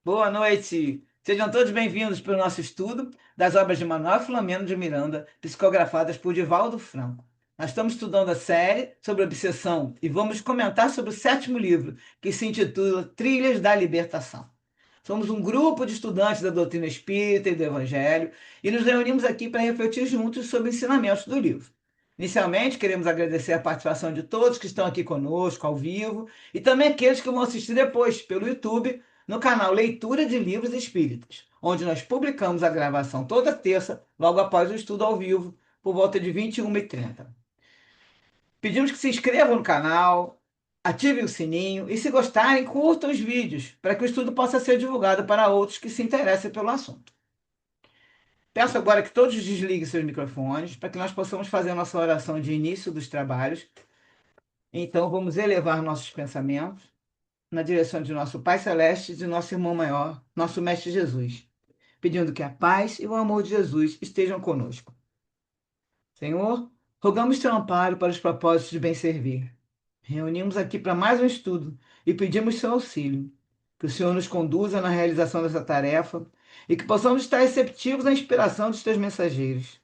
Boa noite. Sejam todos bem-vindos para o nosso estudo das obras de Manuel Filomeno de Miranda, psicografadas por Divaldo Franco. Nós estamos estudando a série sobre obsessão e vamos comentar sobre o sétimo livro, que se intitula Trilhas da Libertação. Somos um grupo de estudantes da doutrina espírita e do Evangelho e nos reunimos aqui para refletir juntos sobre os ensinamentos do livro. Inicialmente, queremos agradecer a participação de todos que estão aqui conosco, ao vivo, e também aqueles que vão assistir depois pelo YouTube no canal Leitura de Livros Espíritas, onde nós publicamos a gravação toda terça, logo após o estudo ao vivo, por volta de 21h30. Pedimos que se inscrevam no canal, ativem o sininho e, se gostarem, curtam os vídeos, para que o estudo possa ser divulgado para outros que se interessem pelo assunto. Peço agora que todos desliguem seus microfones, para que nós possamos fazer a nossa oração de início dos trabalhos. Então, vamos elevar nossos pensamentos na direção de nosso Pai Celeste e de nosso irmão maior, nosso Mestre Jesus, pedindo que a paz e o amor de Jesus estejam conosco. Senhor, rogamos teu amparo para os propósitos de bem servir. Reunimos aqui para mais um estudo e pedimos seu auxílio. Que o Senhor nos conduza na realização dessa tarefa e que possamos estar receptivos à inspiração dos teus mensageiros.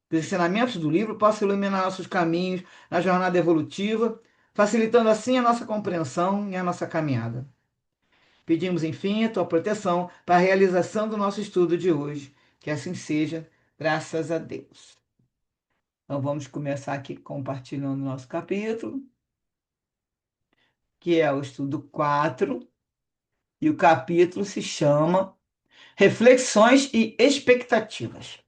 Que os ensinamentos do livro possam iluminar nossos caminhos na jornada evolutiva, facilitando assim a nossa compreensão e a nossa caminhada. Pedimos, enfim, a tua proteção para a realização do nosso estudo de hoje. Que assim seja, graças a Deus. Então, vamos começar aqui compartilhando o nosso capítulo, que é o estudo 4, e o capítulo se chama Reflexões e Expectativas.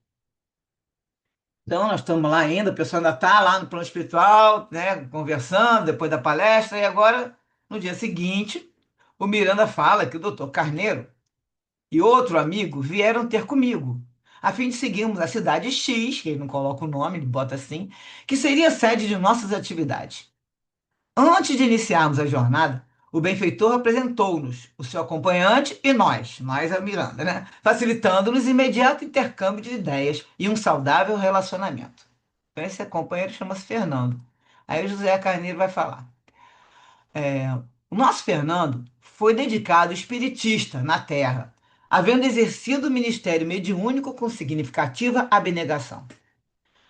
Então, nós estamos lá ainda, o pessoal ainda está lá no plano espiritual, né, conversando depois da palestra, e agora, no dia seguinte, o Miranda fala que o doutor Carneiro e outro amigo vieram ter comigo, a fim de seguirmos a cidade X, que ele não coloca o nome, ele bota assim, que seria a sede de nossas atividades. Antes de iniciarmos a jornada, o benfeitor apresentou-nos, o seu acompanhante e nós a Miranda, né? Facilitando-nos imediato intercâmbio de ideias e um saudável relacionamento. Então, esse companheiro chama-se Fernando. Aí o José Carneiro vai falar. O nosso Fernando foi dedicado espiritista na Terra, havendo exercido o ministério mediúnico com significativa abnegação.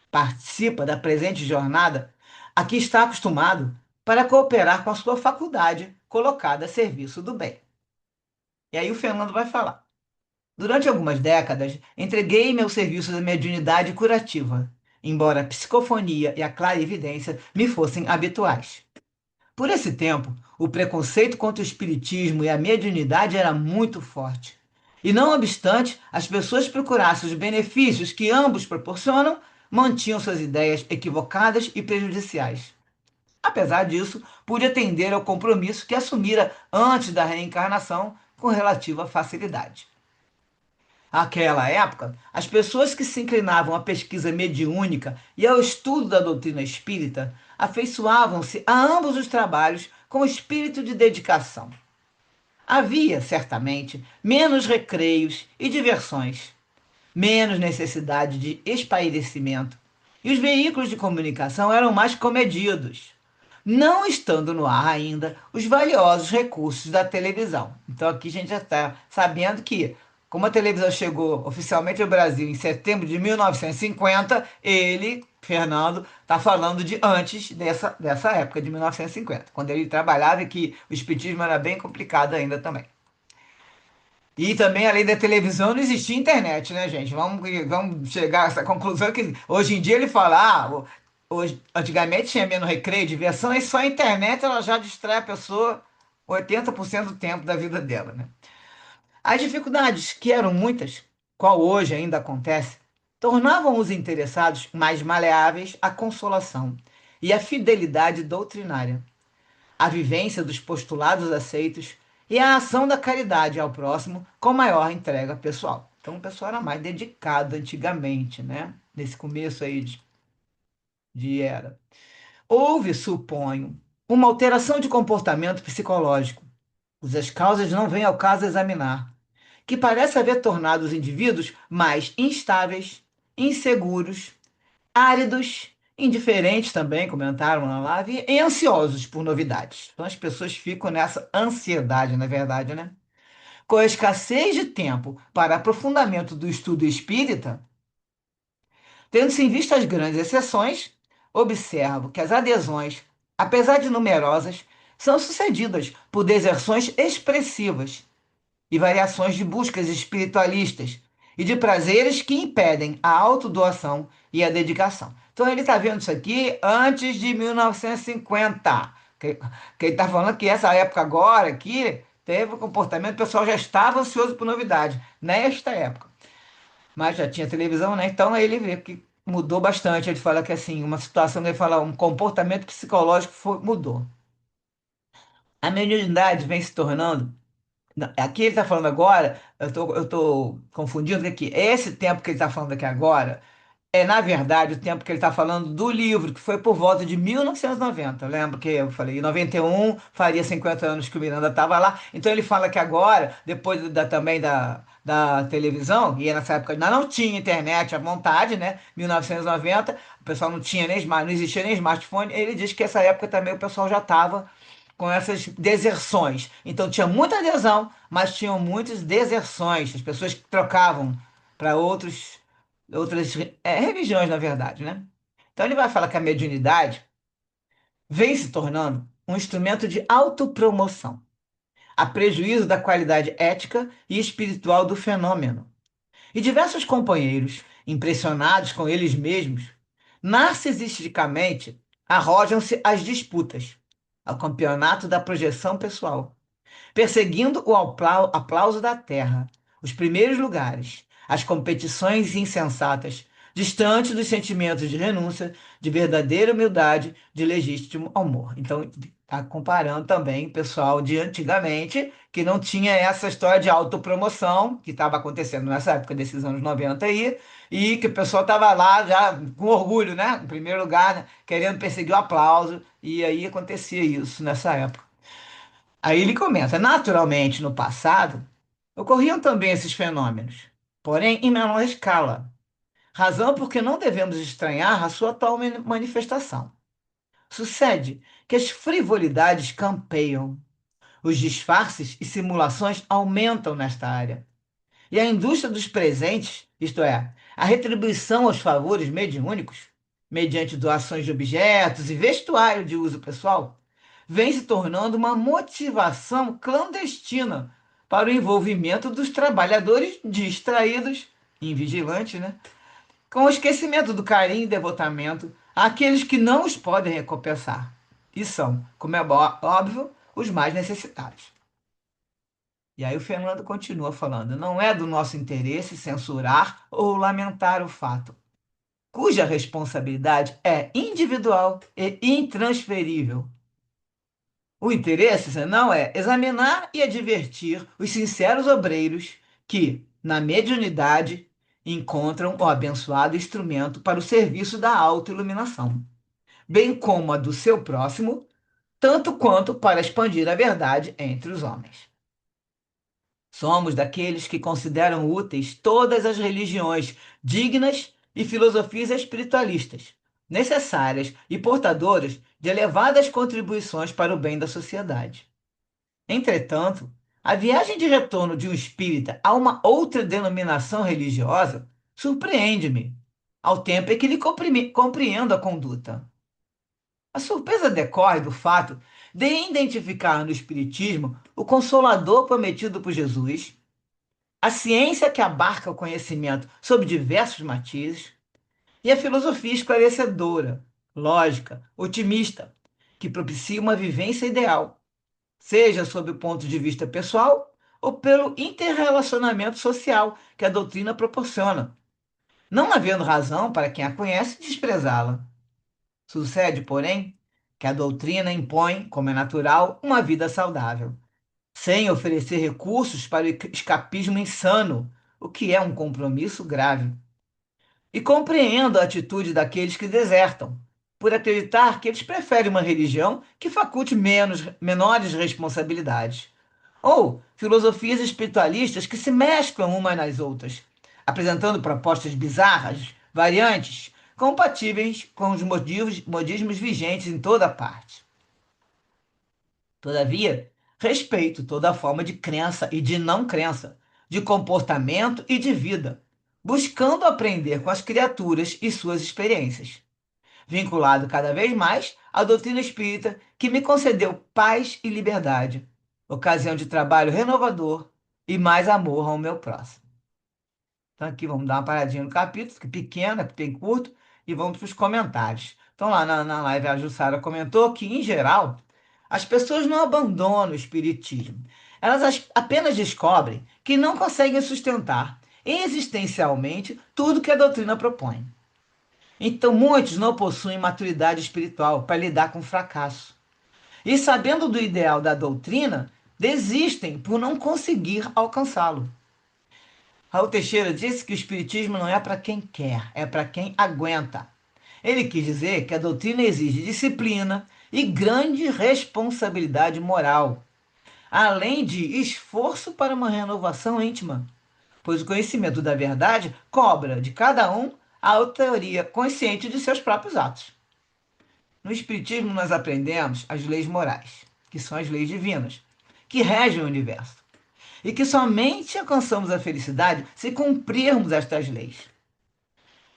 Participa da presente jornada a que está acostumado para cooperar com a sua faculdade colocada a serviço do bem. E aí o Fernando vai falar. Durante algumas décadas, entreguei-me ao serviço da mediunidade curativa, embora a psicofonia e a clarividência me fossem habituais. Por esse tempo, o preconceito contra o espiritismo e a mediunidade era muito forte. E não obstante as pessoas procurassem os benefícios que ambos proporcionam, mantinham suas ideias equivocadas e prejudiciais. Apesar disso, pude atender ao compromisso que assumira antes da reencarnação com relativa facilidade. Naquela época, as pessoas que se inclinavam à pesquisa mediúnica e ao estudo da doutrina espírita afeiçoavam-se a ambos os trabalhos com espírito de dedicação. Havia, certamente, menos recreios e diversões, menos necessidade de espairecimento, e os veículos de comunicação eram mais comedidos, não estando no ar ainda os valiosos recursos da televisão. Então aqui a gente já está sabendo que, como a televisão chegou oficialmente ao Brasil em setembro de 1950, ele, Fernando, está falando de antes dessa época de 1950, quando ele trabalhava e que o espiritismo era bem complicado ainda também. E também, além da televisão, não existia internet, né, gente? Vamos chegar a essa conclusão que hoje em dia ele fala, hoje, antigamente tinha menos recreio, diversão, e só a internet ela já distrai a pessoa 80% do tempo da vida dela, né? As dificuldades, que eram muitas, qual hoje ainda acontece, tornavam os interessados mais maleáveis à consolação e à fidelidade doutrinária, a vivência dos postulados aceitos e a ação da caridade ao próximo com maior entrega pessoal. Então, o pessoal era mais dedicado antigamente, né? Nesse começo aí de era. Houve, suponho, uma alteração de comportamento psicológico, cujas causas não vem ao caso examinar, que parece haver tornado os indivíduos mais instáveis, inseguros, áridos, indiferentes também, comentaram na live, e ansiosos por novidades. Então as pessoas ficam nessa ansiedade, na verdade, né? com a escassez de tempo para aprofundamento do estudo espírita, tendo-se em vista as grandes exceções, observo que as adesões, apesar de numerosas, são sucedidas por deserções expressivas e variações de buscas espiritualistas e de prazeres que impedem a autodoação e a dedicação. Então ele está vendo isso aqui antes de 1950. Que ele está falando que essa época agora aqui teve um comportamento, o pessoal já estava ansioso por novidade, nesta época. Mas já tinha televisão, né? Então ele vê que mudou bastante. Ele fala que assim, uma situação, ele fala, um comportamento psicológico mudou. A mediunidade vem se tornando. Não, aqui ele está falando agora, eu tô confundindo, porque aqui, esse tempo que ele está falando aqui agora é, na verdade, o tempo que ele está falando do livro, que foi por volta de 1990. Lembra que eu falei, em 91 faria 50 anos que o Miranda estava lá. Então ele fala que agora, depois também da televisão, e nessa época ainda não tinha internet à vontade, né? 1990, o pessoal não tinha nem não existia nem smartphone. Ele diz que essa época também o pessoal já estava com essas deserções. Então tinha muita adesão, mas tinham muitas deserções. As pessoas trocavam para outras religiões, na verdade, né? Então ele vai falar que a mediunidade vem se tornando um instrumento de autopromoção, a prejuízo da qualidade ética e espiritual do fenômeno. E diversos companheiros, impressionados com eles mesmos, narcisisticamente arrojam-se às disputas, ao campeonato da projeção pessoal, perseguindo o aplauso da terra, os primeiros lugares, as competições insensatas, distantes dos sentimentos de renúncia, de verdadeira humildade, de legítimo amor. Então, está comparando também o pessoal de antigamente, que não tinha essa história de autopromoção, que estava acontecendo nessa época desses anos 90 aí, e que o pessoal estava lá já com orgulho, né? Em primeiro lugar, né? Querendo perseguir o aplauso, e aí acontecia isso nessa época. Aí ele comenta: naturalmente, no passado, ocorriam também esses fenômenos, porém em menor escala, razão porque não devemos estranhar a sua atual manifestação. Sucede que as frivolidades campeiam, os disfarces e simulações aumentam nesta área, e a indústria dos presentes, isto é, a retribuição aos favores mediúnicos, mediante doações de objetos e vestuário de uso pessoal, vem se tornando uma motivação clandestina para o envolvimento dos trabalhadores distraídos, invigilantes, né? Com o esquecimento do carinho e devotamento àqueles que não os podem recompensar. E são, como é óbvio, os mais necessitados. E aí o Fernando continua falando: não é do nosso interesse censurar ou lamentar o fato, cuja responsabilidade é individual e intransferível. O interesse, senão, é examinar e advertir os sinceros obreiros que, na mediunidade, encontram o abençoado instrumento para o serviço da autoiluminação, bem como a do seu próximo, tanto quanto para expandir a verdade entre os homens. Somos daqueles que consideram úteis todas as religiões dignas e filosofias espiritualistas, necessárias e portadoras de elevadas contribuições para o bem da sociedade. Entretanto, a viagem de retorno de um espírita a uma outra denominação religiosa surpreende-me, ao tempo em que lhe compreendo a conduta. A surpresa decorre do fato de identificar no Espiritismo o Consolador prometido por Jesus, a ciência que abarca o conhecimento sob diversos matizes, e a filosofia esclarecedora, lógica, otimista, que propicia uma vivência ideal, seja sob o ponto de vista pessoal ou pelo interrelacionamento social que a doutrina proporciona, não havendo razão para quem a conhece desprezá-la. Sucede, porém, que a doutrina impõe, como é natural, uma vida saudável, sem oferecer recursos para o escapismo insano, o que é um compromisso grave. E compreendo a atitude daqueles que desertam, por acreditar que eles preferem uma religião que faculte menores responsabilidades. Ou filosofias espiritualistas que se mesclam umas nas outras, apresentando propostas bizarras, variantes, compatíveis com os modismos vigentes em toda parte. Todavia, Respeito toda forma de crença e de não crença, de comportamento e de vida, buscando aprender com as criaturas e suas experiências. Vinculado cada vez mais à doutrina espírita que me concedeu paz e liberdade, ocasião de trabalho renovador e mais amor ao meu próximo. Então aqui vamos dar uma paradinha no capítulo, que é pequeno, é bem curto, e vamos para os comentários. Então lá na live a Jussara comentou que, em geral, as pessoas não abandonam o espiritismo. Elas apenas descobrem que não conseguem sustentar existencialmente tudo que a doutrina propõe. Então muitos não possuem maturidade espiritual para lidar com o fracasso. E sabendo do ideal da doutrina, desistem por não conseguir alcançá-lo. Raul Teixeira disse que o espiritismo não é para quem quer, é para quem aguenta. Ele quis dizer que a doutrina exige disciplina e grande responsabilidade moral, além de esforço para uma renovação íntima, pois o conhecimento da verdade cobra de cada um a autoria consciente de seus próprios atos. No Espiritismo, nós aprendemos as leis morais, que são as leis divinas, que regem o universo, e que somente alcançamos a felicidade se cumprirmos estas leis.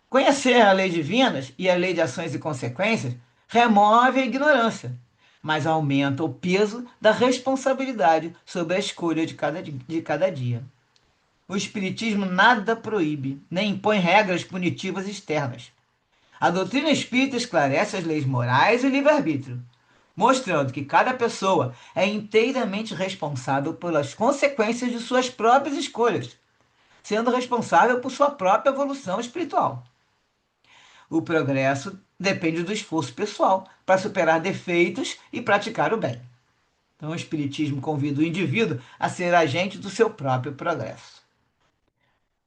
Conhecer a lei divinas e a lei de ações e consequências remove a ignorância, mas aumenta o peso da responsabilidade sobre a escolha de cada dia. O Espiritismo nada proíbe, nem impõe regras punitivas externas. A doutrina espírita esclarece as leis morais e o livre-arbítrio, mostrando que cada pessoa é inteiramente responsável pelas consequências de suas próprias escolhas, sendo responsável por sua própria evolução espiritual. O progresso depende do esforço pessoal para superar defeitos e praticar o bem. Então, o Espiritismo convida o indivíduo a ser agente do seu próprio progresso.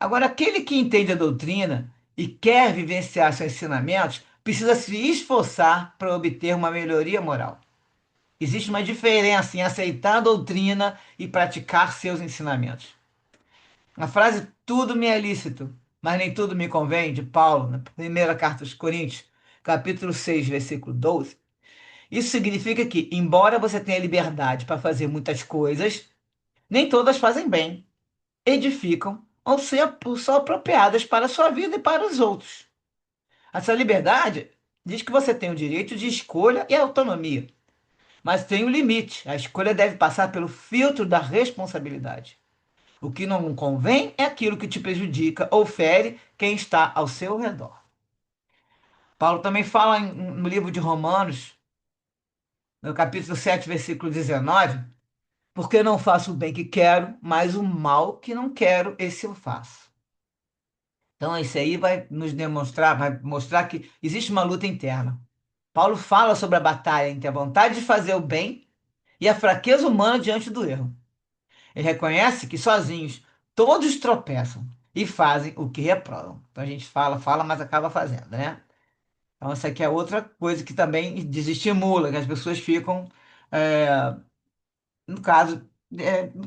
Agora, aquele que entende a doutrina e quer vivenciar seus ensinamentos precisa se esforçar para obter uma melhoria moral. Existe uma diferença em aceitar a doutrina e praticar seus ensinamentos. A frase tudo me é lícito, mas nem tudo me convém, de Paulo, na primeira carta aos Coríntios, capítulo 6, versículo 12. Isso significa que, embora você tenha liberdade para fazer muitas coisas, nem todas fazem bem, edificam ou são apropriadas para a sua vida e para os outros. Essa liberdade diz que você tem o direito de escolha e autonomia, mas tem um limite. A escolha deve passar pelo filtro da responsabilidade. O que não convém é aquilo que te prejudica ou fere quem está ao seu redor. Paulo também fala no livro de Romanos, no capítulo 7, versículo 19, porque não faço o bem que quero, mas o mal que não quero, esse eu faço. Então, isso aí vai nos demonstrar, vai mostrar que existe uma luta interna. Paulo fala sobre a batalha entre a vontade de fazer o bem e a fraqueza humana diante do erro. Ele reconhece que sozinhos todos tropeçam e fazem o que reprovam. Então a gente fala, fala, mas acaba fazendo, né? Então essa aqui é outra coisa que também desestimula, que as pessoas ficam, é, no caso,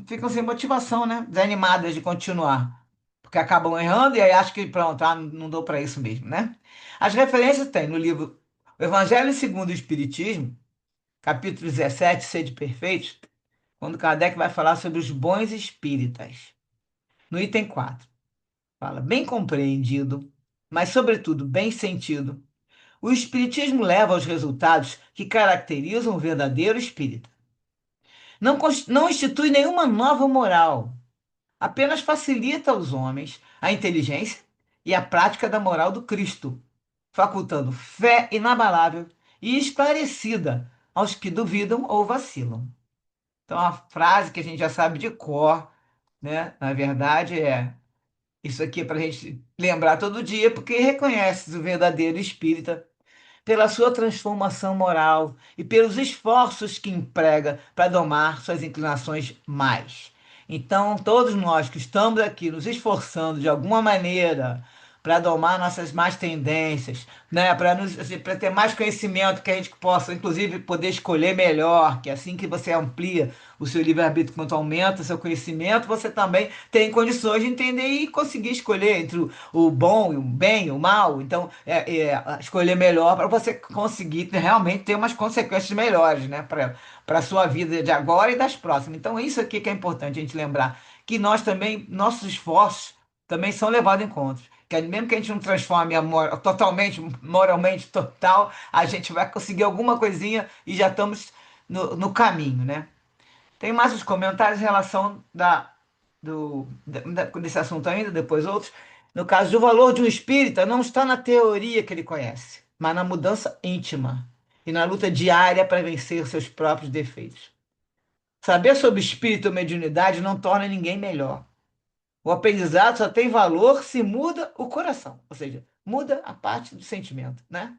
ficam sem motivação, né? Desanimadas de continuar. Porque acabam errando e aí acham que pronto, não dou para isso mesmo, né? As referências tem no livro O Evangelho segundo o Espiritismo, capítulo 17, Sede Perfeitos, quando Kardec vai falar sobre os bons espíritas. No item 4 fala, bem compreendido, mas sobretudo bem sentido, o espiritismo leva aos resultados que caracterizam o verdadeiro espírita. Não institui nenhuma nova moral, apenas facilita aos homens a inteligência e a prática da moral do Cristo, facultando fé inabalável e esclarecida aos que duvidam ou vacilam. Então, a frase que a gente já sabe de cor, né? Na verdade, isso aqui é para a gente lembrar todo dia, porque reconhece o verdadeiro espírita pela sua transformação moral e pelos esforços que emprega para domar suas inclinações mais. Então, todos nós que estamos aqui nos esforçando de alguma maneira para domar nossas más tendências, né? Para nos, assim, para ter mais conhecimento que a gente possa, inclusive, poder escolher melhor, que assim que você amplia o seu livre-arbítrio, quanto aumenta o seu conhecimento, você também tem condições de entender e conseguir escolher entre o bom e o bem, o mal. Então, escolher melhor para você conseguir realmente ter umas consequências melhores, né? Para a sua vida de agora e das próximas. Então, isso aqui que é importante a gente lembrar, que nós também, nossos esforços também são levados em conta. Que mesmo que a gente não transforme totalmente, moralmente total, a gente vai conseguir alguma coisinha e já estamos no caminho, né? Tem mais os comentários em relação desse assunto ainda, depois outros. No caso do valor de um espírita, não está na teoria que ele conhece, mas na mudança íntima e na luta diária para vencer seus próprios defeitos. Saber sobre espírito ou mediunidade não torna ninguém melhor. O aprendizado só tem valor se muda o coração, ou seja, muda a parte do sentimento, né?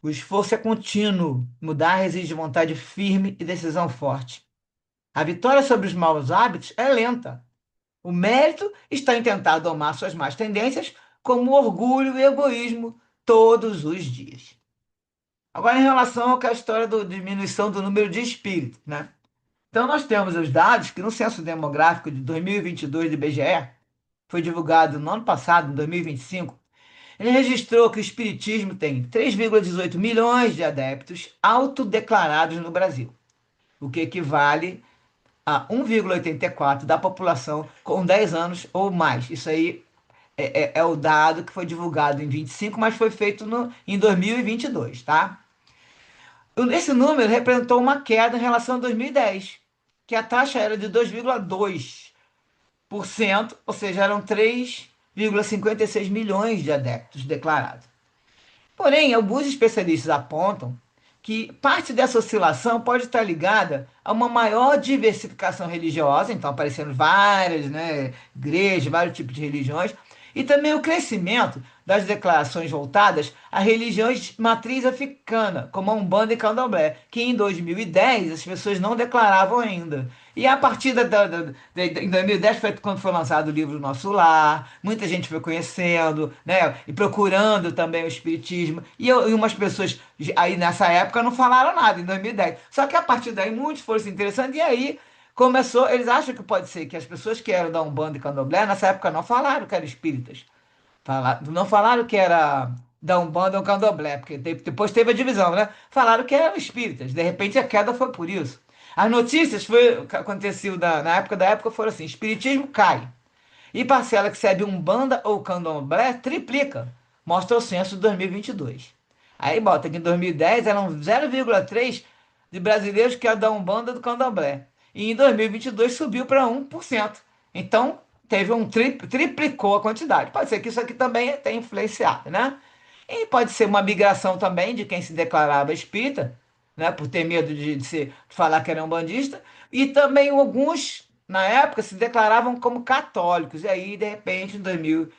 O esforço é contínuo, mudar exige vontade firme e decisão forte. A vitória sobre os maus hábitos é lenta. O mérito está em tentar domar suas más tendências, como o orgulho e o egoísmo, todos os dias. Agora, em relação à história da diminuição do número de espíritos, né? Então, nós temos os dados que no Censo Demográfico de 2022 do IBGE, foi divulgado no ano passado, em 2025, ele registrou que o Espiritismo tem 3,18 milhões de adeptos autodeclarados no Brasil, o que equivale a 1,84 da população com 10 anos ou mais. Isso aí é o dado que foi divulgado em 25, mas foi feito em 2022, tá? Esse número representou uma queda em relação a 2010, que a taxa era de 2,2%, ou seja, eram 3,56 milhões de adeptos declarados. Porém, alguns especialistas apontam que parte dessa oscilação pode estar ligada a uma maior diversificação religiosa, então aparecendo várias, né, igrejas, vários tipos de religiões, e também o crescimento das declarações voltadas a religiões de matriz africana, como a Umbanda e Candomblé, que em 2010 as pessoas não declaravam ainda. E a partir em 2010 foi quando foi lançado o livro Nosso Lar, muita gente foi conhecendo, né, e procurando também o espiritismo, e umas pessoas aí nessa época não falaram nada, em 2010. Só que a partir daí muitos foram se interessando, e aí começou, eles acham que pode ser que as pessoas que eram da Umbanda e Candomblé, nessa época não falaram que eram espíritas. Não falaram que era da Umbanda ou Candomblé, porque depois teve a divisão, né? Falaram que eram espíritas. De repente a queda foi por isso. As notícias foi, o que aconteceu na época da época foram assim: espiritismo cai. E parcela que recebe Umbanda ou Candomblé triplica. Mostra o censo de 2022. Aí bota que em 2010 eram 0,3 de brasileiros que eram da Umbanda do Candomblé. E em 2022 subiu para 1%. Então teve triplicou a quantidade. Pode ser que isso aqui também tenha influenciado, né? E pode ser uma migração também de quem se declarava espírita, né, por ter medo de falar que era um bandista, e também alguns, na época, se declaravam como católicos, e aí, de repente, em 2000,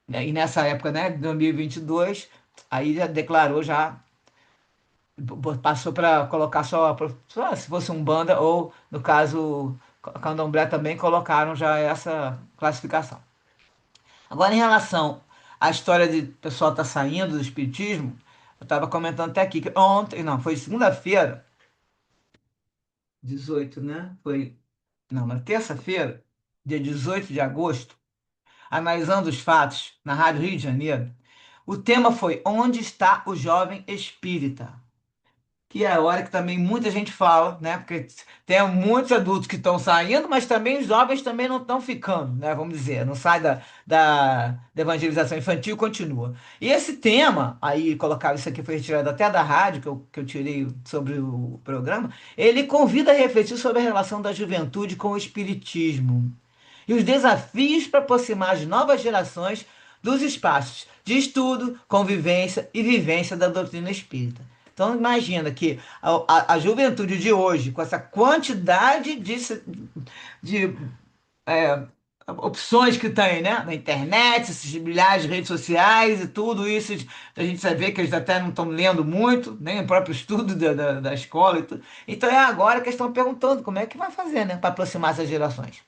né, e nessa época, né, de 2022, aí já declarou, já passou para colocar só se fosse um banda, ou, no caso, candomblé também colocaram já essa classificação. Agora, em relação à história de o pessoal estar saindo do espiritismo, eu estava comentando até aqui que ontem, não, foi segunda-feira, 18, né? Foi, não, na terça-feira, dia 18 de agosto, analisando os fatos na Rádio Rio de Janeiro, o tema foi Onde está o jovem espírita? Que é a hora que também muita gente fala, né? Porque tem muitos adultos que estão saindo, mas também os jovens também não estão ficando, né? Vamos dizer, não sai da evangelização infantil e continua. E esse tema, aí colocar isso aqui foi retirado até da rádio, que eu tirei sobre o programa, ele convida a refletir sobre a relação da juventude com o espiritismo e os desafios para aproximar as novas gerações dos espaços de estudo, convivência e vivência da doutrina espírita. Então, imagina que a juventude de hoje, com essa quantidade de opções que tem, né? Na internet, esses milhares de redes sociais e tudo isso, a gente vai ver que eles até não estão lendo muito, nem o próprio estudo da escola e tudo. Então, é agora que eles estão perguntando como é que vai fazer, né? Para aproximar essas gerações.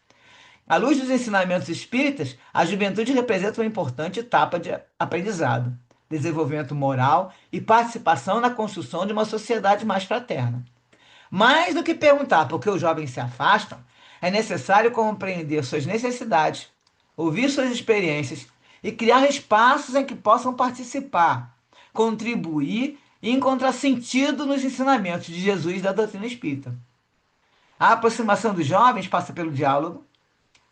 À luz dos ensinamentos espíritas, a juventude representa uma importante etapa de aprendizado, desenvolvimento moral e participação na construção de uma sociedade mais fraterna. Mais do que perguntar por que os jovens se afastam, é necessário compreender suas necessidades, ouvir suas experiências e criar espaços em que possam participar, contribuir e encontrar sentido nos ensinamentos de Jesus e da doutrina espírita. A aproximação dos jovens passa pelo diálogo,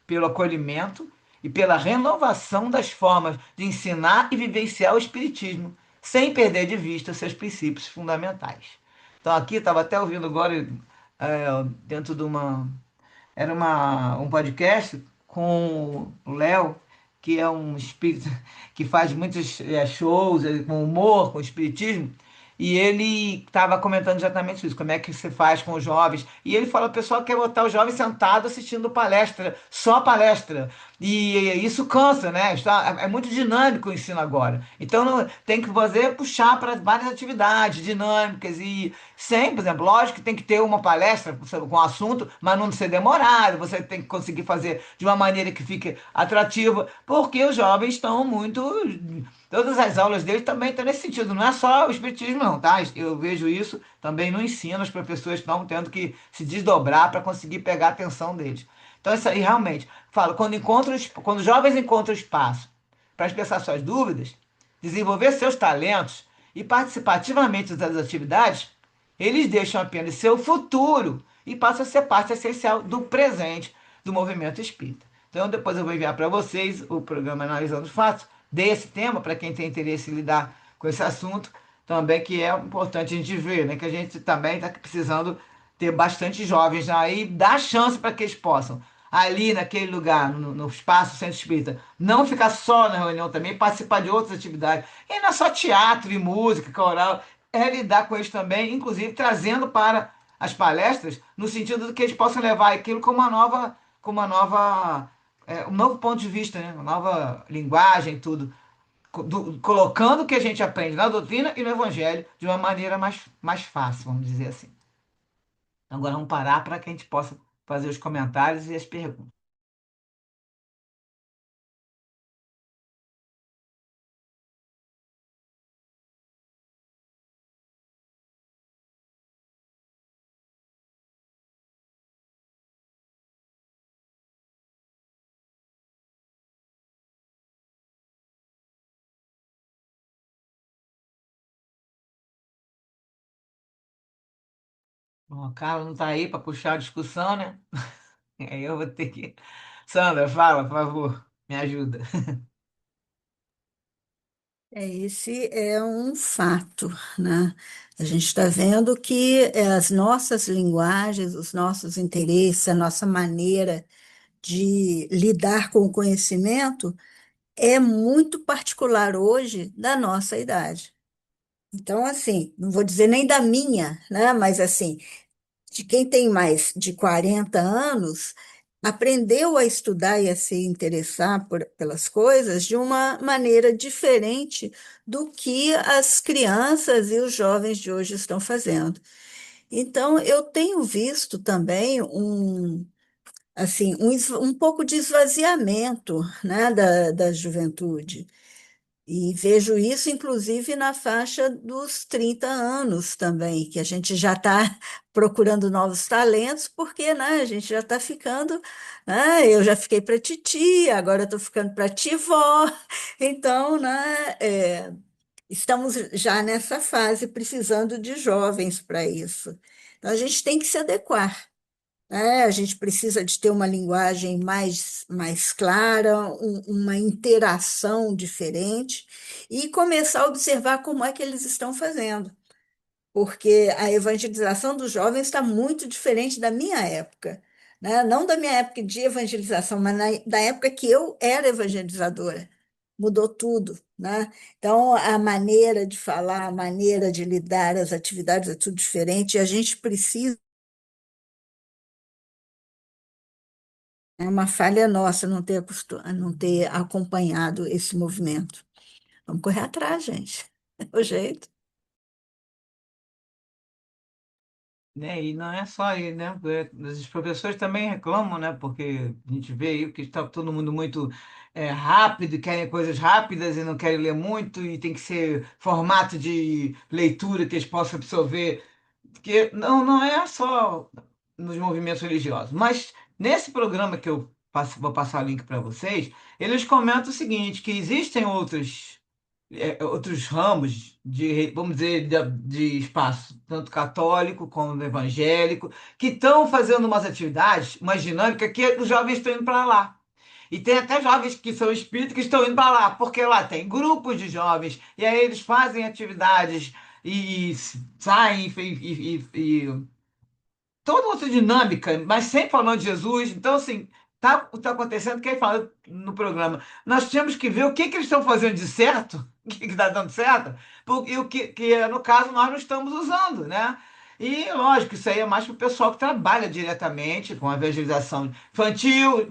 pelo acolhimento e pela renovação das formas de ensinar e vivenciar o Espiritismo, sem perder de vista seus princípios fundamentais. Então, aqui estava até ouvindo agora, dentro de uma era um podcast com o Léo, que é um espírito que faz muitos shows com humor, com espiritismo, e ele estava comentando exatamente isso, como é que se faz com os jovens. E ele fala, o pessoal quer botar o jovem sentado assistindo palestra, só palestra. E isso cansa, né? É muito dinâmico o ensino agora. Então tem que fazer puxar para várias atividades dinâmicas e sempre, por exemplo, lógico que tem que ter uma palestra com assunto, mas não ser demorado, você tem que conseguir fazer de uma maneira que fique atrativa, porque os jovens estão muito. Todas as aulas deles também estão nesse sentido, não é só o espiritismo, não, tá? Eu vejo isso também no ensino, as professoras estão tendo que se desdobrar para conseguir pegar a atenção deles. Então, isso aí realmente, falo, quando os jovens encontram espaço para expressar suas dúvidas, desenvolver seus talentos e participar ativamente das atividades, eles deixam apenas seu futuro e passam a ser parte essencial do presente do movimento espírita. Então, depois eu vou enviar para vocês o programa Analisando os Fatos desse tema, para quem tem interesse em lidar com esse assunto, também que é importante a gente ver, né? Que a gente também está precisando ter bastante jovens aí, dar chance para que eles possam, ali naquele lugar, no espaço Centro Espírita, não ficar só na reunião também, participar de outras atividades. E não é só teatro e música, coral, é lidar com eles também, inclusive trazendo para as palestras, no sentido de que eles possam levar aquilo um novo ponto de vista, né? Uma nova linguagem, tudo. Colocando o que a gente aprende na doutrina e no evangelho de uma maneira mais fácil, vamos dizer assim. Agora vamos parar para que a gente possa fazer os comentários e as perguntas. Bom, o Carlos não está aí para puxar a discussão, né? Aí eu vou ter que. Sandra, fala, por favor, me ajuda. Esse é um fato, né? A gente está vendo que as nossas linguagens, os nossos interesses, a nossa maneira de lidar com o conhecimento é muito particular hoje da nossa idade. Então, assim, não vou dizer nem da minha, né? Mas assim, de quem tem mais de 40 anos, aprendeu a estudar e a se interessar pelas coisas de uma maneira diferente do que as crianças e os jovens de hoje estão fazendo. Então, eu tenho visto também um pouco de esvaziamento, né, da juventude. E vejo isso, inclusive, na faixa dos 30 anos também, que a gente já está procurando novos talentos, porque, né, a gente já está ficando, né, eu já fiquei para titia, agora estou ficando para tivó, então, né, estamos já nessa fase precisando de jovens para isso. Então, a gente tem que se adequar. A gente precisa de ter uma linguagem mais clara, uma interação diferente e começar a observar como é que eles estão fazendo, porque a evangelização dos jovens está muito diferente da minha época, né? Não da minha época de evangelização, mas da época que eu era evangelizadora. Mudou tudo, né? Então, a maneira de falar, a maneira de lidar, as atividades é tudo diferente, e a gente precisa. É uma falha nossa não ter acompanhado esse movimento. Vamos correr atrás, gente. É o jeito. né? E não é só aí, né? Os professores também reclamam, né? Porque a gente vê aí que está todo mundo muito rápido, e querem coisas rápidas e não querem ler muito, e tem que ser formato de leitura que eles possam absorver. Porque não é só nos movimentos religiosos, mas nesse programa que eu vou passar o link para vocês, eles comentam o seguinte, que existem outros ramos de, vamos dizer, de espaço, tanto católico como evangélico, que estão fazendo umas atividades, umas dinâmicas que os jovens estão indo para lá. E tem até jovens que são espíritas que estão indo para lá, porque lá tem grupos de jovens, e aí eles fazem atividades e saem e toda outra dinâmica, mas sempre falando de Jesus. Então, assim, tá acontecendo o que ele fala no programa. Nós temos que ver o que eles estão fazendo de certo, o que está dando certo, e o que, no caso, nós não estamos usando, né? E, lógico, isso aí é mais para o pessoal que trabalha diretamente com a evangelização infantil,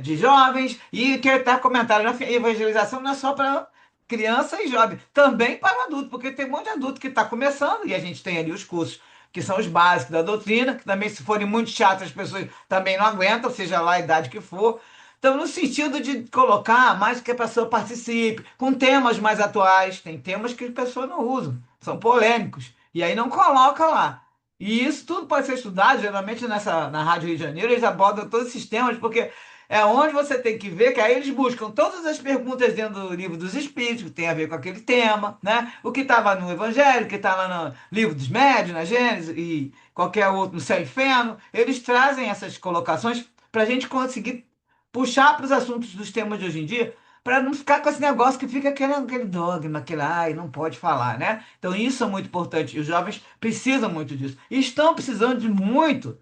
de jovens, e que está comentando, na evangelização não é só para criança e jovem, também para adulto, porque tem um monte de adulto que está começando, e a gente tem ali os cursos que são os básicos da doutrina, que também, se forem muito chatos, as pessoas também não aguentam, seja lá a idade que for. Então, no sentido de colocar mais que a pessoa participe, com temas mais atuais, tem temas que as pessoas não usam, são polêmicos, e aí não coloca lá. E isso tudo pode ser estudado, geralmente na Rádio Rio de Janeiro, eles abordam todos esses temas, porque é onde você tem que ver que aí eles buscam todas as perguntas dentro do livro dos Espíritos, que tem a ver com aquele tema, né? O que estava no Evangelho, o que está lá no livro dos Médiuns, na Gênesis e qualquer outro, no Céu e Inferno, eles trazem essas colocações para a gente conseguir puxar para os assuntos dos temas de hoje em dia, para não ficar com esse negócio que fica aquele dogma, aquele, ai, não pode falar, né? Então isso é muito importante, e os jovens precisam muito disso. E estão precisando de muito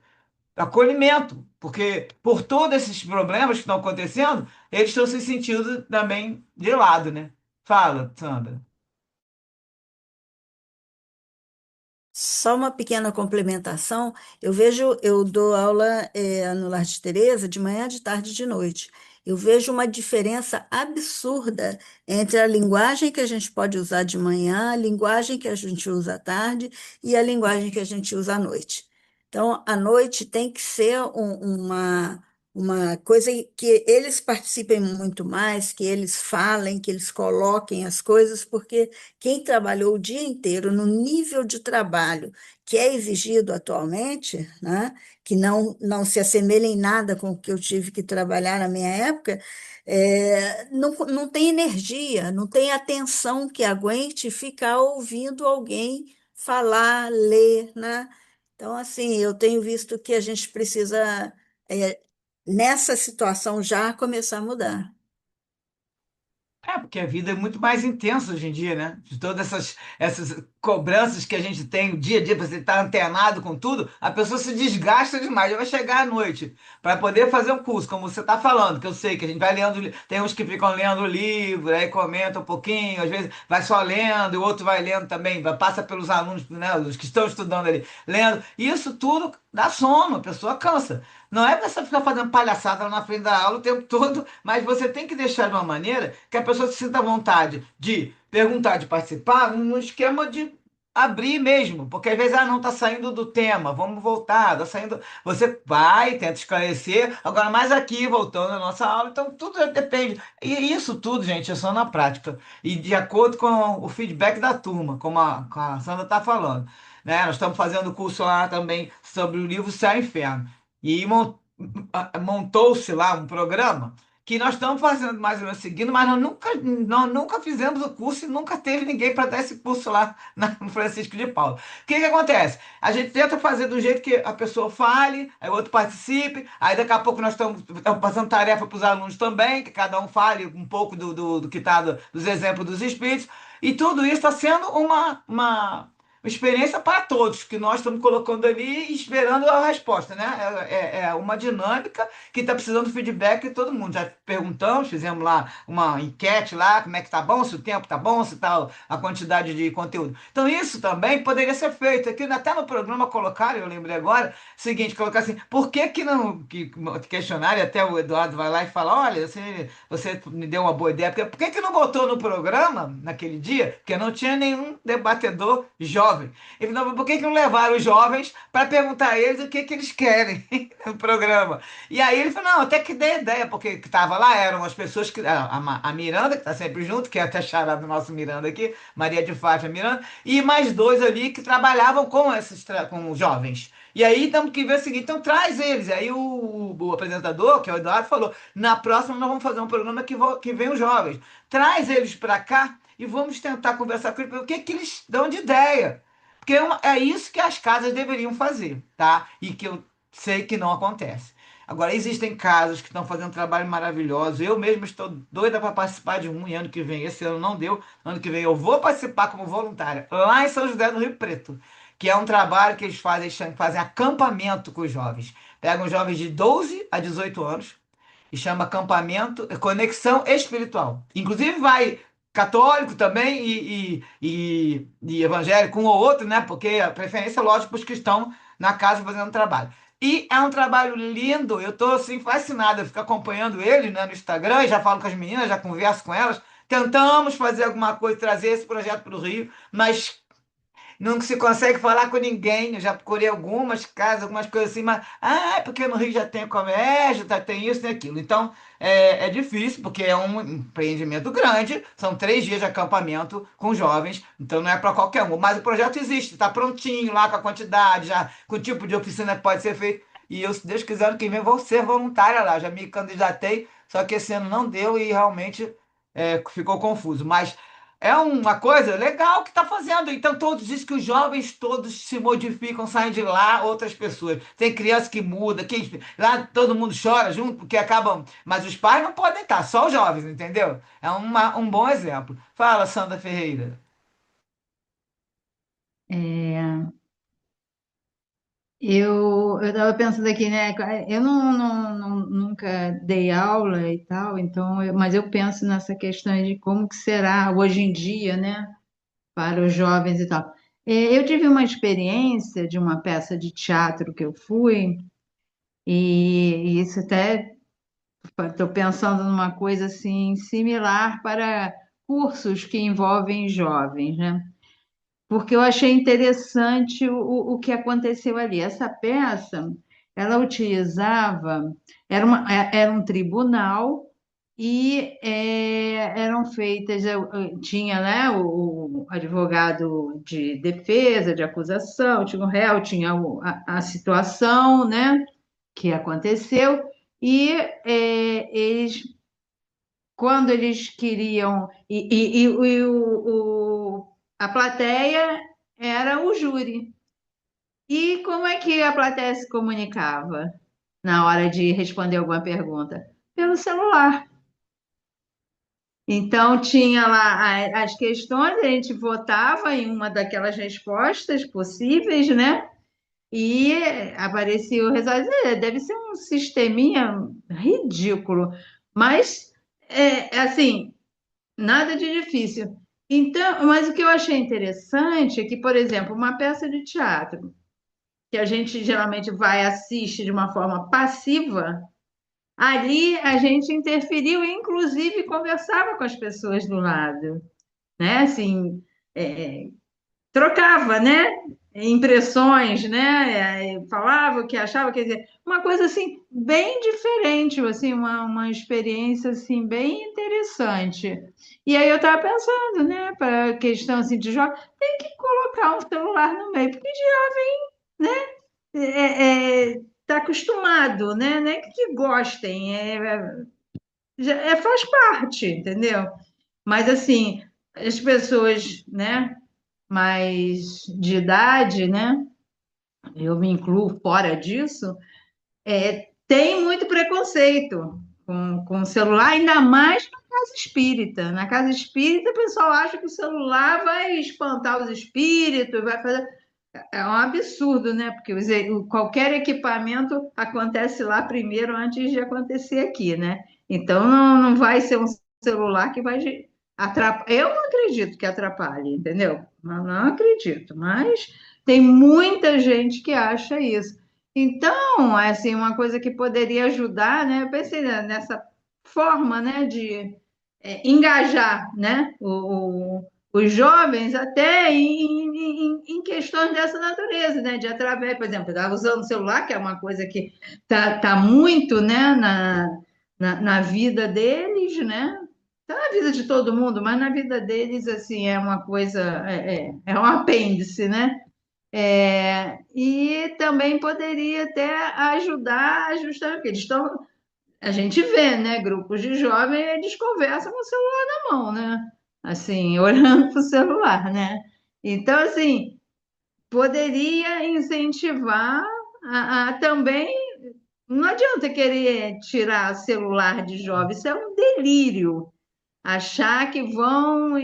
acolhimento, porque por todos esses problemas que estão acontecendo, eles estão se sentindo também de lado, né? Fala, Sandra. Só uma pequena complementação, eu vejo, eu dou aula no Lar de Teresa de manhã, de tarde e de noite. Eu vejo uma diferença absurda entre a linguagem que a gente pode usar de manhã, a linguagem que a gente usa à tarde e a linguagem que a gente usa à noite. Então, à noite tem que ser uma coisa que eles participem muito mais, que eles falem, que eles coloquem as coisas, porque quem trabalhou o dia inteiro no nível de trabalho que é exigido atualmente, né, que não se assemelha em nada com o que eu tive que trabalhar na minha época, não tem energia, não tem atenção que aguente ficar ouvindo alguém falar, ler, né? Então, assim, eu tenho visto que a gente precisa, é, nessa situação, já começar a mudar. Porque a vida é muito mais intensa hoje em dia, né? De todas essas cobranças que a gente tem o dia a dia, para você estar antenado com tudo, a pessoa se desgasta demais. Já vai chegar à noite para poder fazer um curso, como você está falando, que eu sei que a gente vai lendo, tem uns que ficam lendo o livro, aí comenta um pouquinho, às vezes vai só lendo, e o outro vai lendo também, passa pelos alunos, né, os que estão estudando ali, lendo. E isso tudo dá sono, a pessoa cansa. Não é para você ficar fazendo palhaçada lá na frente da aula o tempo todo, mas você tem que deixar de uma maneira que a pessoa se sinta à vontade de perguntar, de participar, num esquema de abrir mesmo, porque às vezes, não está saindo do tema, vamos voltar, está saindo. Você vai, tenta esclarecer, agora mais aqui, voltando à nossa aula, então tudo depende. E isso tudo, gente, é só na prática. E de acordo com o feedback da turma, como a Sandra está falando. Né? Nós estamos fazendo curso lá também sobre o livro Céu e Inferno. E montou-se lá um programa que nós estamos fazendo mais ou menos seguindo, mas nós nunca fizemos o curso e nunca teve ninguém para dar esse curso lá no Francisco de Paula. O que que acontece? A gente tenta fazer do jeito que a pessoa fale, aí o outro participe, aí daqui a pouco nós estamos passando tarefa para os alunos também, que cada um fale um pouco do que está dos exemplos dos espíritos, e tudo isso está sendo uma experiência para todos, que nós estamos colocando ali e esperando a resposta, né? É uma dinâmica que está precisando de feedback de todo mundo. Já perguntamos, fizemos lá uma enquete lá, como é que tá bom, se o tempo tá bom, se tá a quantidade de conteúdo. Então isso também poderia ser feito. Aqui até no programa colocaram, eu lembrei agora, o seguinte, colocar assim, por que que não, que questionário, até o Eduardo vai lá e fala, olha, você me deu uma boa ideia, por que que não botou no programa, naquele dia, porque não tinha nenhum debatedor jovem, jovens. Ele falou, "Mas por que que não levaram os jovens para perguntar a eles o que que eles querem no programa?" E aí ele falou, não, até que dei ideia, porque que estava lá eram as pessoas que. A Miranda, que está sempre junto, que é até charada do nosso Miranda aqui, Maria de Fátima Miranda, e mais dois ali que trabalhavam com com os jovens. E aí temos que ver o seguinte, então traz eles. Aí o apresentador, que é o Eduardo, falou: na próxima nós vamos fazer um programa que vem os jovens. Traz eles para cá e vamos tentar conversar com eles, o que que eles dão de ideia. Porque é isso que as casas deveriam fazer, tá? E que eu sei que não acontece. Agora, existem casas que estão fazendo um trabalho maravilhoso. Eu mesmo estou doida para participar de um, e ano que vem, esse ano não deu, ano que vem eu vou participar como voluntária, lá em São José do Rio Preto, que é um trabalho que eles fazem acampamento com os jovens. Pegam jovens de 12 a 18 anos, e chama acampamento, conexão espiritual. Inclusive vai católico também e evangélico, um ou outro, né? Porque a preferência, lógico, para os que estão na casa fazendo trabalho. E é um trabalho lindo, eu estou assim fascinada, eu fico acompanhando eles, né, no Instagram, e já falo com as meninas, já converso com elas. Tentamos fazer alguma coisa, trazer esse projeto para o Rio, mas não se consegue falar com ninguém. Eu já procurei algumas casas, algumas coisas assim, mas é porque no Rio já tem comércio, tá, tem isso, tem aquilo. Então é difícil, porque é um empreendimento grande, são 3 dias de acampamento com jovens, então não é para qualquer um. Mas o projeto existe, está prontinho lá com a quantidade, já com o tipo de oficina que pode ser feito. E eu, se Deus quiser, ano que vem vou ser voluntária lá. Já me candidatei, só que esse ano não deu e realmente ficou confuso. Mas é uma coisa legal que está fazendo. Então, todos dizem que os jovens todos se modificam, saem de lá outras pessoas. Tem criança que muda, lá todo mundo chora junto, porque acabam. Mas os pais não podem estar, só os jovens, entendeu? É um bom exemplo. Fala, Sandra Ferreira. É, eu estava pensando aqui, né? Eu nunca dei aula e tal, então, mas eu penso nessa questão de como que será hoje em dia, né? Para os jovens e tal. Eu tive uma experiência de uma peça de teatro que eu fui, e isso até estou pensando numa coisa assim similar para cursos que envolvem jovens, né? Porque eu achei interessante o que aconteceu ali. Essa peça, ela utilizava, era um tribunal e eram feitas, tinha, né, o advogado de defesa, de acusação, tinha o réu, tinha a situação, né, que aconteceu, e eles, quando eles queriam, a plateia era o júri. E como é que a plateia se comunicava na hora de responder alguma pergunta? Pelo celular. Então, tinha lá as questões, a gente votava em uma daquelas respostas possíveis, né? E aparecia o resultado. Deve ser um sisteminha ridículo, mas, assim, nada de difícil. Então, mas o que eu achei interessante é que, por exemplo, uma peça de teatro, que a gente geralmente vai assistir de uma forma passiva, ali a gente interferiu e, inclusive, conversava com as pessoas do lado, né? Assim, é, trocava, né? Impressões, né? Falava o que achava, quer dizer, uma coisa assim bem diferente, assim, uma experiência assim bem interessante. E aí eu estava pensando, né? Para a questão assim de jovem, tem que colocar um celular no meio, porque está acostumado, né? Não é que gostem, faz parte, entendeu? Mas assim, as pessoas, né? Mais de idade, né? Eu me incluo fora disso, tem muito preconceito com o celular, ainda mais na casa espírita. Na casa espírita, o pessoal acha que o celular vai espantar os espíritos, vai fazer. É um absurdo, né? Porque qualquer equipamento acontece lá primeiro antes de acontecer aqui, né? Então não vai ser um celular que vai atrapalhar. Eu não acredito que atrapalhe, entendeu? Não acredito, mas tem muita gente que acha isso. Então, é assim, uma coisa que poderia ajudar, né? Eu pensei nessa forma, né, de engajar, né, os jovens até em questões dessa natureza, né? De através, por exemplo, estava usando o celular, que é uma coisa que tá muito, né, na vida deles, né? Tá na vida de todo mundo, mas na vida deles, assim, é uma coisa, é um apêndice, né? E também poderia até ajudar justamente, porque eles estão, a gente vê, né, grupos de jovens, eles conversam com o celular na mão, né? Assim, olhando para o celular, né? Então, assim, poderia incentivar a também. Não adianta querer tirar celular de jovem, isso é um delírio. Achar que vão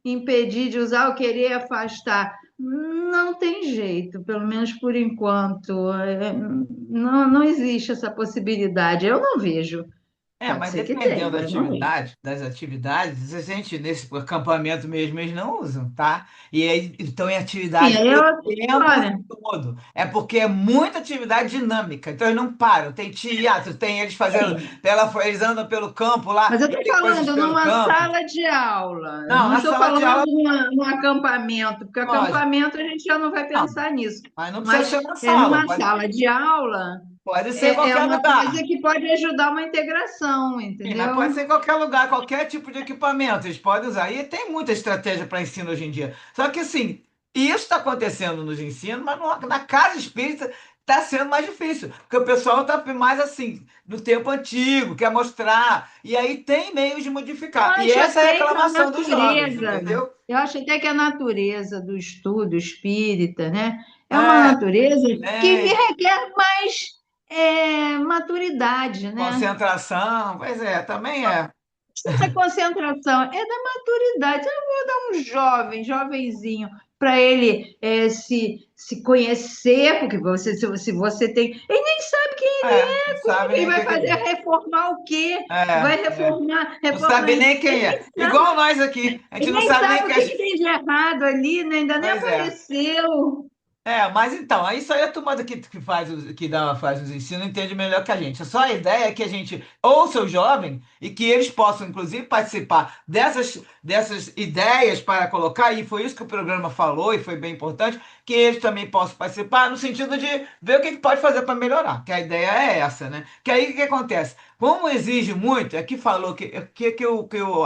impedir de usar ou querer afastar. Não tem jeito, pelo menos por enquanto. Não existe essa possibilidade. Eu não vejo. Pode Mas ser que dependendo tenha, eu não vejo. das atividades, a gente, nesse acampamento mesmo, eles não usam, tá? E aí estão em Sim, atividade aí é o outra tempo história. todo. É porque é muita atividade dinâmica, então eles não param. Tem teatro, tem eles fazendo, Sim. eles andam pelo campo lá, Mas eu e estou tem coisas falando pelo numa campo. sala de aula. Eu Não, não na estou sala de falando aula, num acampamento, porque lógico. acampamento a gente já não vai Não, pensar nisso. mas não precisa Mas ser na sala, numa sala de aula. pode ser em É qualquer uma coisa lugar. que pode ajudar uma integração, Sim, mas pode entendeu? ser em qualquer lugar, qualquer tipo de equipamento, eles podem usar. E tem muita estratégia para ensino hoje em dia. Só que assim, isso está acontecendo nos ensinos, mas na casa espírita está sendo mais difícil, porque o pessoal está mais assim, do tempo antigo, quer mostrar. E aí tem meios de Eu modificar. E acho essa é a até que a reclamação dos jovens, natureza, entendeu? eu acho até que a natureza do estudo espírita, né, é uma É, natureza que silêncio, requer mais maturidade, né? concentração, pois é, também é. Essa concentração é da maturidade. Eu vou dar um jovenzinho, para ele se conhecer, porque se você tem. Ele nem sabe quem Não como sabe que ele nem o vai que que fazer é. reformar o quê? Vai É. reformar, Não sabe nem quem ele é. nem sabe, Igual nós aqui. A gente ele não nem sabe nem sabe o que a que que gente. tem de errado ali, né? Ainda nem Pois é. apareceu. Mas então, isso aí a turma que faz, faz os ensinos entende melhor que a gente. Só a ideia é que a gente ouça o jovem e que eles possam, inclusive, participar dessas ideias para colocar, e foi isso que o programa falou, e foi bem importante, que eles também possam participar, no sentido de ver o que pode fazer para melhorar, que a ideia é essa, né? Que aí o que acontece? Como exige muito, é que falou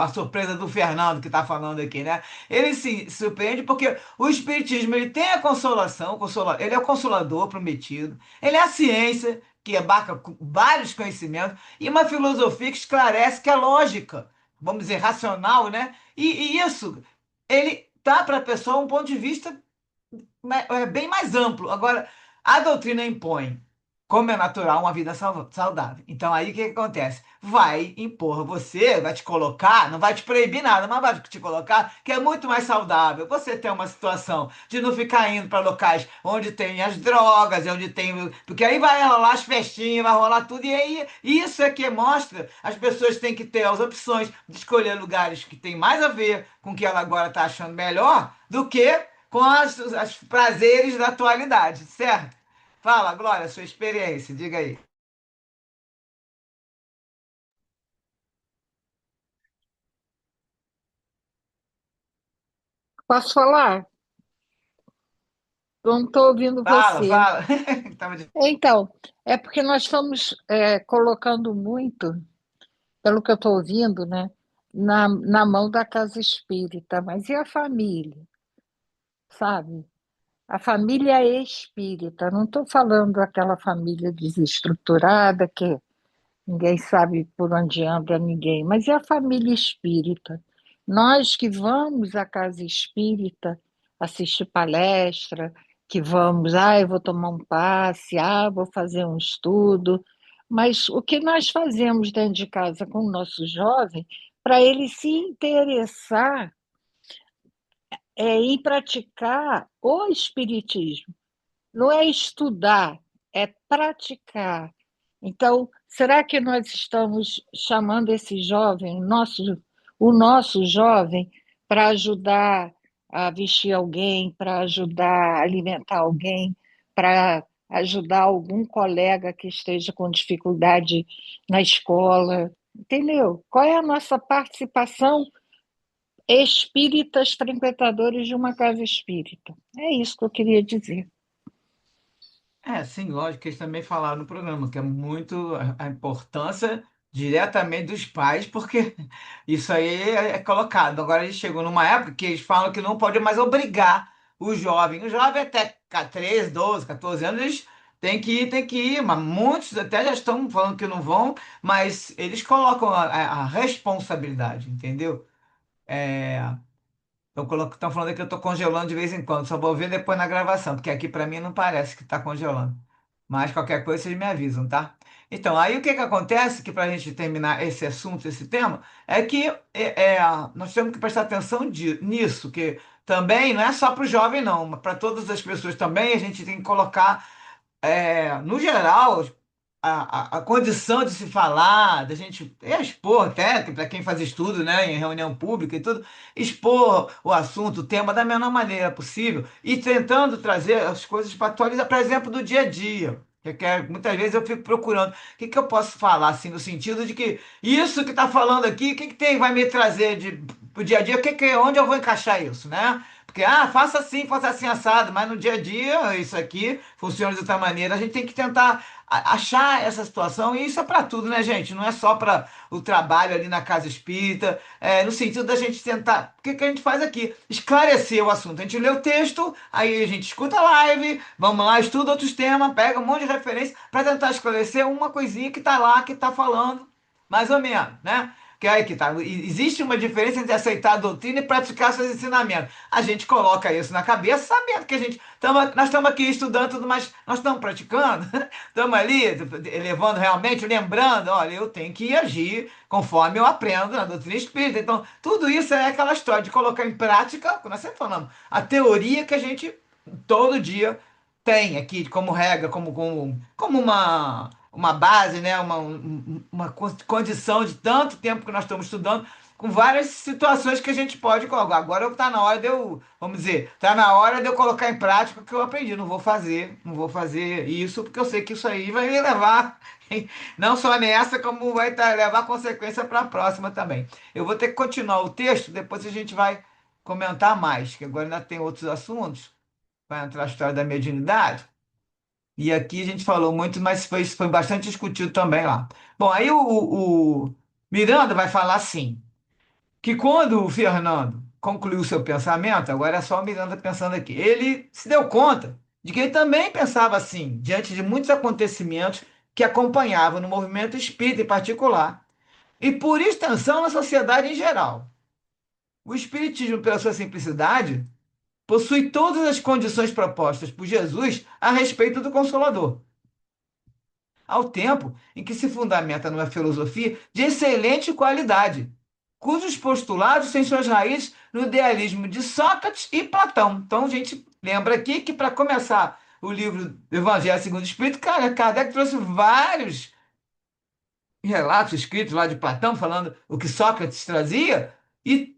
a surpresa do Fernando que está falando aqui, né? Ele se surpreende porque o Espiritismo ele tem a consolação, ele é o consolador prometido, ele é a ciência que abarca vários conhecimentos e uma filosofia que esclarece que é lógica, vamos dizer, racional, né? E isso, ele dá para a pessoa um ponto de vista bem mais amplo. Agora, a doutrina impõe, como é natural, uma vida saudável. Então, aí o que que acontece? Vai impor você, vai te colocar, não vai te proibir nada, mas vai te colocar que é muito mais saudável. Você tem uma situação de não ficar indo para locais onde tem as drogas, onde tem. Porque aí vai rolar as festinhas, vai rolar tudo, e aí isso é que mostra. As pessoas têm que ter as opções de escolher lugares que tem mais a ver com o que ela agora está achando melhor do que com as prazeres da atualidade, certo? Fala, Glória, sua experiência, diga aí. Posso falar? Não estou ouvindo Fala, você. fala. Então, é porque nós estamos colocando muito, pelo que eu estou ouvindo, né, na mão da casa espírita. Mas e a família, sabe? A família é espírita. Não estou falando daquela família desestruturada que ninguém sabe por onde anda ninguém, mas é a família espírita. Nós que vamos à casa espírita assistir palestra, que vamos, eu vou tomar um passe, vou fazer um estudo, mas o que nós fazemos dentro de casa com o nosso jovem, para ele se interessar em praticar o espiritismo. Não é estudar, é praticar. Então, será que nós estamos chamando esse jovem, o nosso jovem, para ajudar a vestir alguém, para ajudar a alimentar alguém, para ajudar algum colega que esteja com dificuldade na escola? Entendeu? Qual é a nossa participação espíritas frequentadores de uma casa espírita. É isso que eu queria dizer. É, sim, lógico que eles também falaram no programa, que é muito a importância diretamente dos pais, porque isso aí é colocado. Agora eles chegam numa época que eles falam que não pode mais obrigar o jovem. O jovem até 13, 12, 14 anos, eles têm que ir, mas muitos até já estão falando que não vão, mas eles colocam a responsabilidade, entendeu? É, estão falando que eu estou congelando de vez em quando, só vou ver depois na gravação, porque aqui para mim não parece que está congelando. Mas qualquer coisa vocês me avisam, tá? Então, aí o que que acontece, que para a gente terminar esse assunto, esse tema, é que nós temos que prestar atenção nisso, que também não é só para o jovem, não, para todas as pessoas também, a gente tem que colocar no geral, a condição de se falar, da gente expor até, para quem faz estudo, né, em reunião pública e tudo, expor o assunto, o tema da melhor maneira possível e tentando trazer as coisas para atualizar, por exemplo, do dia a dia. Muitas vezes eu fico procurando o que, que eu posso falar, assim, no sentido de que isso que está falando aqui, o que, que tem, vai me trazer pro dia a dia, onde eu vou encaixar isso, né? Porque, faça assim, assado, mas no dia a dia isso aqui funciona de outra maneira. A gente tem que tentar achar essa situação, e isso é para tudo, né, gente? Não é só para o trabalho ali na casa espírita, no sentido da gente tentar. O que que a gente faz aqui? Esclarecer o assunto. A gente lê o texto, aí a gente escuta a live, vamos lá, estuda outros temas, pega um monte de referência para tentar esclarecer uma coisinha que está lá, que está falando, mais ou menos, né? Que aí que tá. Existe uma diferença entre aceitar a doutrina e praticar seus ensinamentos. A gente coloca isso na cabeça, sabendo que nós estamos aqui estudando tudo, mas nós estamos praticando, estamos ali levando realmente, lembrando, olha, eu tenho que agir conforme eu aprendo na doutrina espírita. Então, tudo isso é aquela história de colocar em prática, como nós sempre falamos, a teoria que a gente todo dia tem aqui como regra, como uma base, né? Uma condição de tanto tempo que nós estamos estudando, com várias situações que a gente pode colocar. Agora está na hora de eu, vamos dizer, está na hora de eu colocar em prática o que eu aprendi. Não vou fazer isso, porque eu sei que isso aí vai me levar, não só nessa, como vai levar consequência para a próxima também. Eu vou ter que continuar o texto, depois a gente vai comentar mais, que agora ainda tem outros assuntos. Vai entrar a história da mediunidade. E aqui a gente falou muito, mas foi bastante discutido também lá. Bom, aí o Miranda vai falar assim, que quando o Fernando concluiu seu pensamento, agora é só o Miranda pensando aqui, ele se deu conta de que ele também pensava assim, diante de muitos acontecimentos que acompanhavam no movimento espírita em particular, e por extensão na sociedade em geral. O espiritismo, pela sua simplicidade, possui todas as condições propostas por Jesus a respeito do Consolador, ao tempo em que se fundamenta numa filosofia de excelente qualidade, cujos postulados têm suas raízes no idealismo de Sócrates e Platão. Então, a gente lembra aqui que, para começar o livro do Evangelho segundo o Espírito, Kardec trouxe vários relatos escritos lá de Platão, falando o que Sócrates trazia, e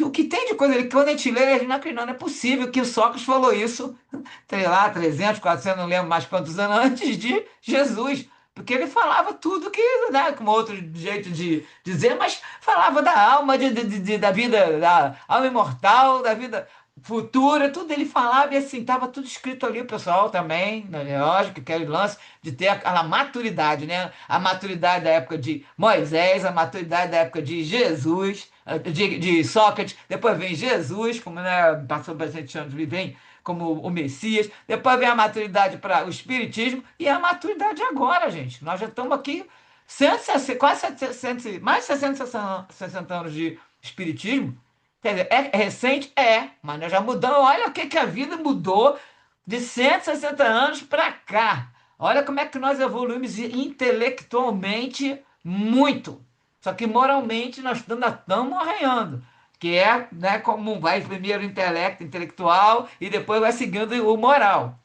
o que tem de coisa ali, quando a gente lê, a gente não acredita, não é possível que Sócrates falou isso, sei lá, 300, 400, não lembro mais quantos anos antes de Jesus, porque ele falava tudo que, né, com outro jeito de dizer, mas falava da alma, da vida, da alma imortal, da vida futura, tudo ele falava e assim, estava tudo escrito ali, o pessoal também, né, lógico, aquele lance de ter aquela maturidade, né? A maturidade da época de Moisés, a maturidade da época de Jesus, de Sócrates, depois vem Jesus, como né, passou bastante anos, vem como o Messias, depois vem a maturidade para o Espiritismo e a maturidade agora, gente. Nós já estamos aqui 160, quase 700, mais de 60 anos de Espiritismo. Quer dizer, é recente? É, mas nós já mudamos. Olha o que, que a vida mudou de 160 anos para cá. Olha como é que nós evoluímos intelectualmente muito. Só que moralmente nós ainda estamos arranhando. Que é, né, como vai primeiro o intelecto intelectual e depois vai seguindo o moral.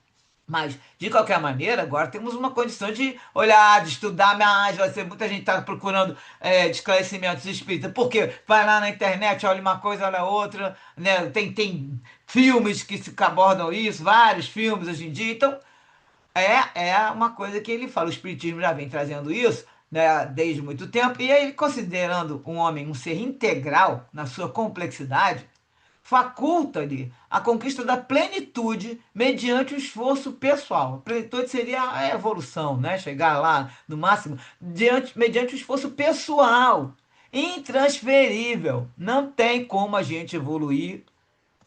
Mas, de qualquer maneira, agora temos uma condição de olhar, de estudar mais. Muita gente está procurando de esclarecimentos espíritas, porque vai lá na internet, olha uma coisa, olha outra, né? Tem filmes que abordam isso, vários filmes hoje em dia. Então, é uma coisa que ele fala, o Espiritismo já vem trazendo isso, né, desde muito tempo. E aí, considerando um homem um ser integral na sua complexidade, faculta-lhe a conquista da plenitude mediante o esforço pessoal. A plenitude seria a evolução, né? Chegar lá no máximo, mediante o esforço pessoal, intransferível. Não tem como a gente evoluir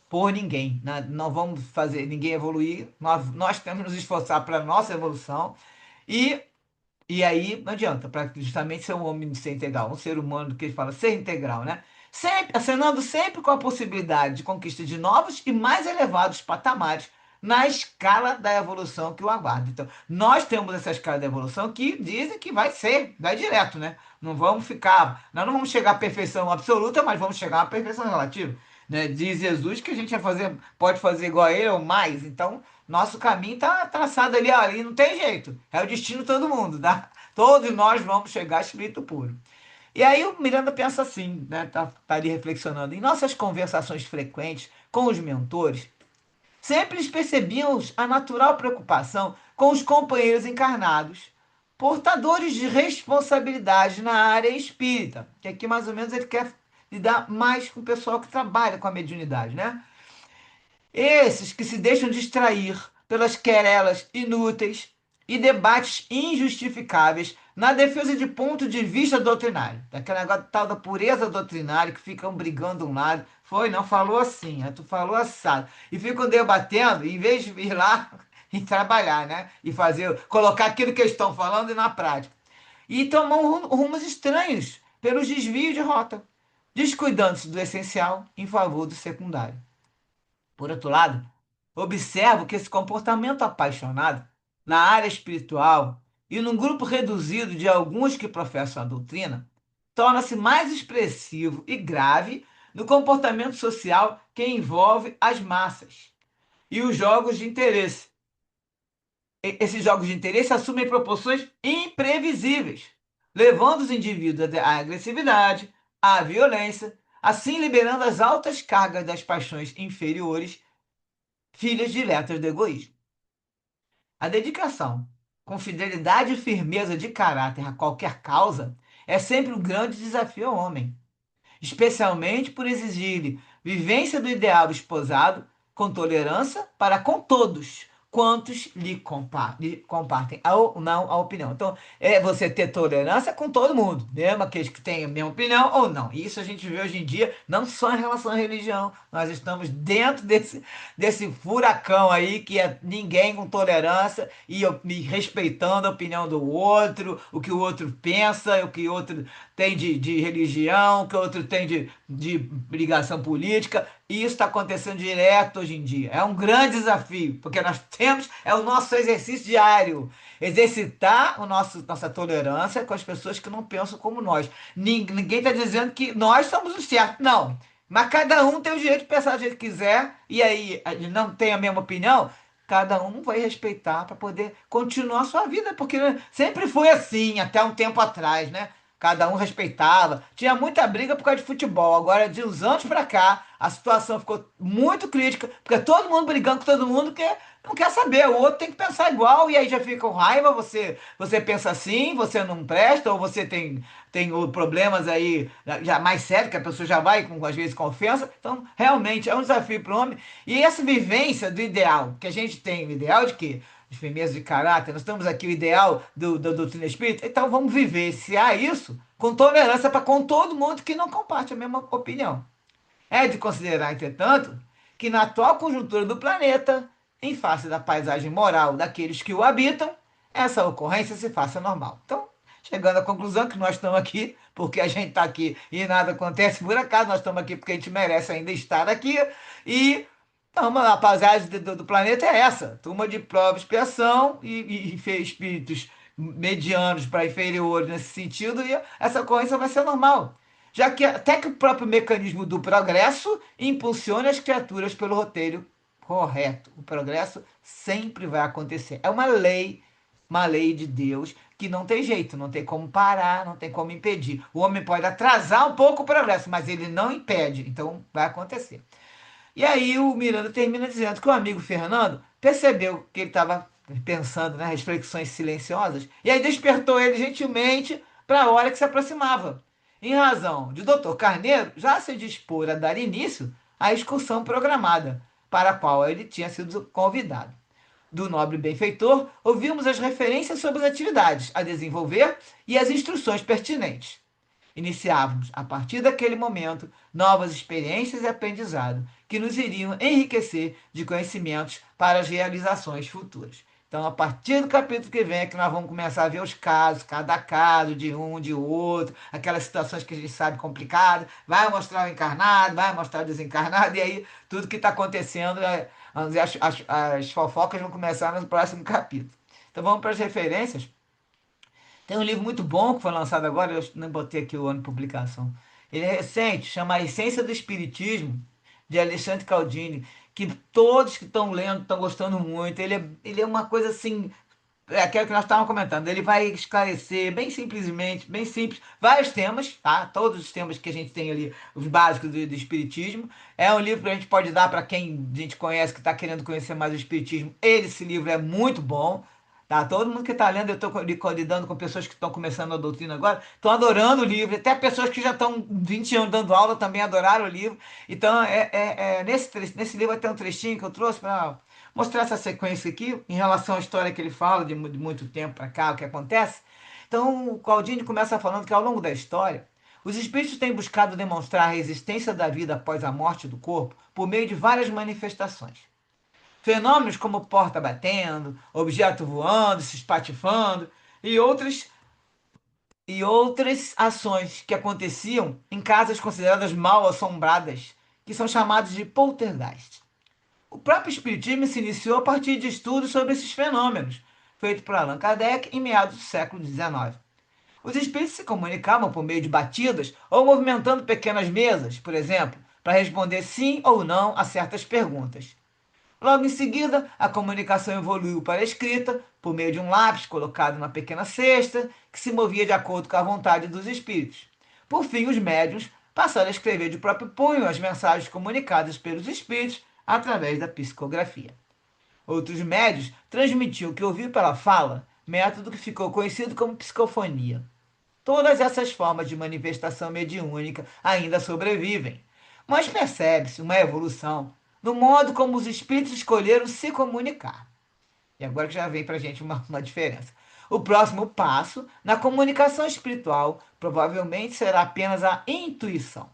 por ninguém, né? Não vamos fazer ninguém evoluir, nós temos que nos esforçar para a nossa evolução. E aí não adianta, para justamente ser um homem ser integral, um ser humano que ele fala ser integral, né? Sempre, acenando sempre com a possibilidade de conquista de novos e mais elevados patamares na escala da evolução que o aguarda. Então, nós temos essa escala da evolução que dizem que vai ser, vai direto, né? Não vamos ficar, nós não vamos chegar à perfeição absoluta, mas vamos chegar à perfeição relativa, né? Diz Jesus que a gente vai fazer, pode fazer igual a ele ou mais. Então, nosso caminho está traçado ali, ó, ali não tem jeito. É o destino de todo mundo, tá? Todos nós vamos chegar a espírito puro. E aí o Miranda pensa assim, né? Tá ali reflexionando. Em nossas conversações frequentes com os mentores, sempre eles percebíamos a natural preocupação com os companheiros encarnados, portadores de responsabilidade na área espírita. Que aqui mais ou menos ele quer lidar mais com o pessoal que trabalha com a mediunidade, né? Esses que se deixam distrair pelas querelas inúteis e debates injustificáveis na defesa de ponto de vista doutrinário. Daquele negócio tal da pureza doutrinária que ficam brigando um lado. Foi, não falou assim, tu falou assado. E ficam debatendo, em vez de ir lá e trabalhar, né? E fazer, colocar aquilo que eles estão falando na prática. E tomam rumos estranhos pelos desvios de rota, descuidando-se do essencial em favor do secundário. Por outro lado, observo que esse comportamento apaixonado na área espiritual e num grupo reduzido de alguns que professam a doutrina torna-se mais expressivo e grave no comportamento social que envolve as massas e os jogos de interesse. Esses jogos de interesse assumem proporções imprevisíveis, levando os indivíduos à agressividade, à violência, assim liberando as altas cargas das paixões inferiores, filhas diretas do egoísmo. A dedicação, com fidelidade e firmeza de caráter a qualquer causa, é sempre um grande desafio ao homem, especialmente por exigir-lhe vivência do ideal esposado com tolerância para com todos quantos lhe compartem ou não a opinião. Então, é você ter tolerância com todo mundo, mesmo aqueles que têm a mesma opinião ou não. Isso a gente vê hoje em dia, não só em relação à religião, nós estamos dentro desse furacão aí que é ninguém com tolerância e me respeitando a opinião do outro, o que o outro pensa, o que o outro tem de religião, o que o outro tem de ligação política. E isso está acontecendo direto hoje em dia. É um grande desafio, porque nós temos, é o nosso exercício diário, exercitar nossa tolerância com as pessoas que não pensam como nós. Ninguém está dizendo que nós somos os certos, não. Mas cada um tem o direito de pensar do jeito que quiser, e aí ele não tem a mesma opinião, cada um vai respeitar para poder continuar a sua vida, porque sempre foi assim, até um tempo atrás, né? Cada um respeitava. Tinha muita briga por causa de futebol. Agora, de uns anos para cá, a situação ficou muito crítica, porque todo mundo brigando com todo mundo, que não quer saber. O outro tem que pensar igual, e aí já fica com raiva. Você pensa assim, você não presta, ou você tem problemas aí já mais sérios, que a pessoa já vai, com, às vezes, com ofensa. Então, realmente, é um desafio para o homem. E essa vivência do ideal, que a gente tem, o ideal de quê? De firmeza de caráter, nós estamos aqui o ideal da doutrina espírita, então vamos vivenciar isso com tolerância para com todo mundo que não compartilha a mesma opinião. É de considerar, entretanto, que na atual conjuntura do planeta, em face da paisagem moral daqueles que o habitam, essa ocorrência se faça normal. Então, chegando à conclusão que nós estamos aqui porque a gente está aqui e nada acontece por acaso, nós estamos aqui porque a gente merece ainda estar aqui e não, a paisagem do planeta é essa: turma de prova e expiação e espíritos medianos para inferiores nesse sentido, e essa ocorrência vai ser normal. Já que até que o próprio mecanismo do progresso impulsione as criaturas pelo roteiro correto. O progresso sempre vai acontecer. É uma lei de Deus que não tem jeito, não tem como parar, não tem como impedir. O homem pode atrasar um pouco o progresso, mas ele não impede, então vai acontecer. E aí o Miranda termina dizendo que o amigo Fernando percebeu que ele estava pensando nas reflexões silenciosas, e aí despertou ele gentilmente para a hora que se aproximava. Em razão de Dr. Carneiro já se dispor a dar início à excursão programada, para a qual ele tinha sido convidado. Do nobre benfeitor, ouvimos as referências sobre as atividades a desenvolver e as instruções pertinentes. Iniciávamos, a partir daquele momento, novas experiências e aprendizado que nos iriam enriquecer de conhecimentos para as realizações futuras. Então, a partir do capítulo que vem é que nós vamos começar a ver os casos, cada caso de um, de outro, aquelas situações que a gente sabe complicadas, vai mostrar o encarnado, vai mostrar o desencarnado, e aí tudo que está acontecendo, vamos dizer, as fofocas vão começar no próximo capítulo. Então vamos para as referências. Tem um livro muito bom que foi lançado agora, eu não botei aqui o ano de publicação. Ele é recente, chama A Essência do Espiritismo, de Alexandre Caldini, que todos que estão lendo estão gostando muito. Ele é uma coisa assim, é aquilo que nós estávamos comentando. Ele vai esclarecer bem simplesmente, bem simples, vários temas, tá? Todos os temas que a gente tem ali, os básicos do Espiritismo. É um livro que a gente pode dar para quem a gente conhece, que está querendo conhecer mais o Espiritismo. Esse livro é muito bom. Tá? Todo mundo que está lendo, eu estou lidando com pessoas que estão começando a doutrina agora, estão adorando o livro, até pessoas que já estão 20 anos dando aula também adoraram o livro. Então, nesse livro vai ter um trechinho que eu trouxe para mostrar essa sequência aqui, em relação à história que ele fala, de muito tempo para cá, o que acontece. Então, o Claudine começa falando que ao longo da história, os espíritos têm buscado demonstrar a resistência da vida após a morte do corpo por meio de várias manifestações. Fenômenos como porta batendo, objeto voando, se espatifando e outras ações que aconteciam em casas consideradas mal assombradas, que são chamadas de poltergeist. O próprio Espiritismo se iniciou a partir de estudos sobre esses fenômenos, feito por Allan Kardec em meados do século XIX. Os espíritos se comunicavam por meio de batidas ou movimentando pequenas mesas, por exemplo, para responder sim ou não a certas perguntas. Logo em seguida, a comunicação evoluiu para a escrita, por meio de um lápis colocado numa pequena cesta, que se movia de acordo com a vontade dos espíritos. Por fim, os médiuns passaram a escrever de próprio punho as mensagens comunicadas pelos espíritos através da psicografia. Outros médiuns transmitiam o que ouviam pela fala, método que ficou conhecido como psicofonia. Todas essas formas de manifestação mediúnica ainda sobrevivem, mas percebe-se uma evolução no modo como os espíritos escolheram se comunicar. E agora que já vem para a gente uma diferença. O próximo passo na comunicação espiritual provavelmente será apenas a intuição.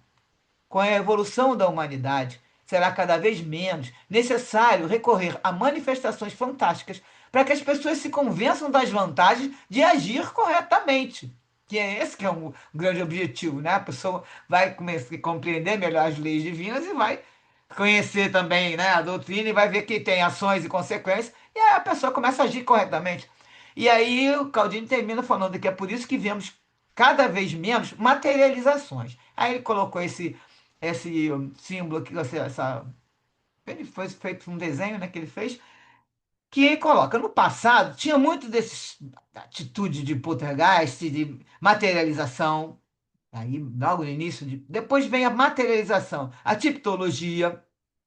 Com a evolução da humanidade, será cada vez menos necessário recorrer a manifestações fantásticas para que as pessoas se convençam das vantagens de agir corretamente. Que é esse que é um grande objetivo, né? A pessoa vai começar a compreender melhor as leis divinas e vai conhecer também, né, a doutrina e vai ver que tem ações e consequências, e aí a pessoa começa a agir corretamente. E aí o Caldini termina falando que é por isso que vemos cada vez menos materializações. Aí ele colocou esse símbolo aqui, ele foi feito um desenho, né, que ele fez, que coloca, no passado, tinha muito desses atitude de poltergeist, de materialização, aí logo no início, depois vem a materialização, a tipologia,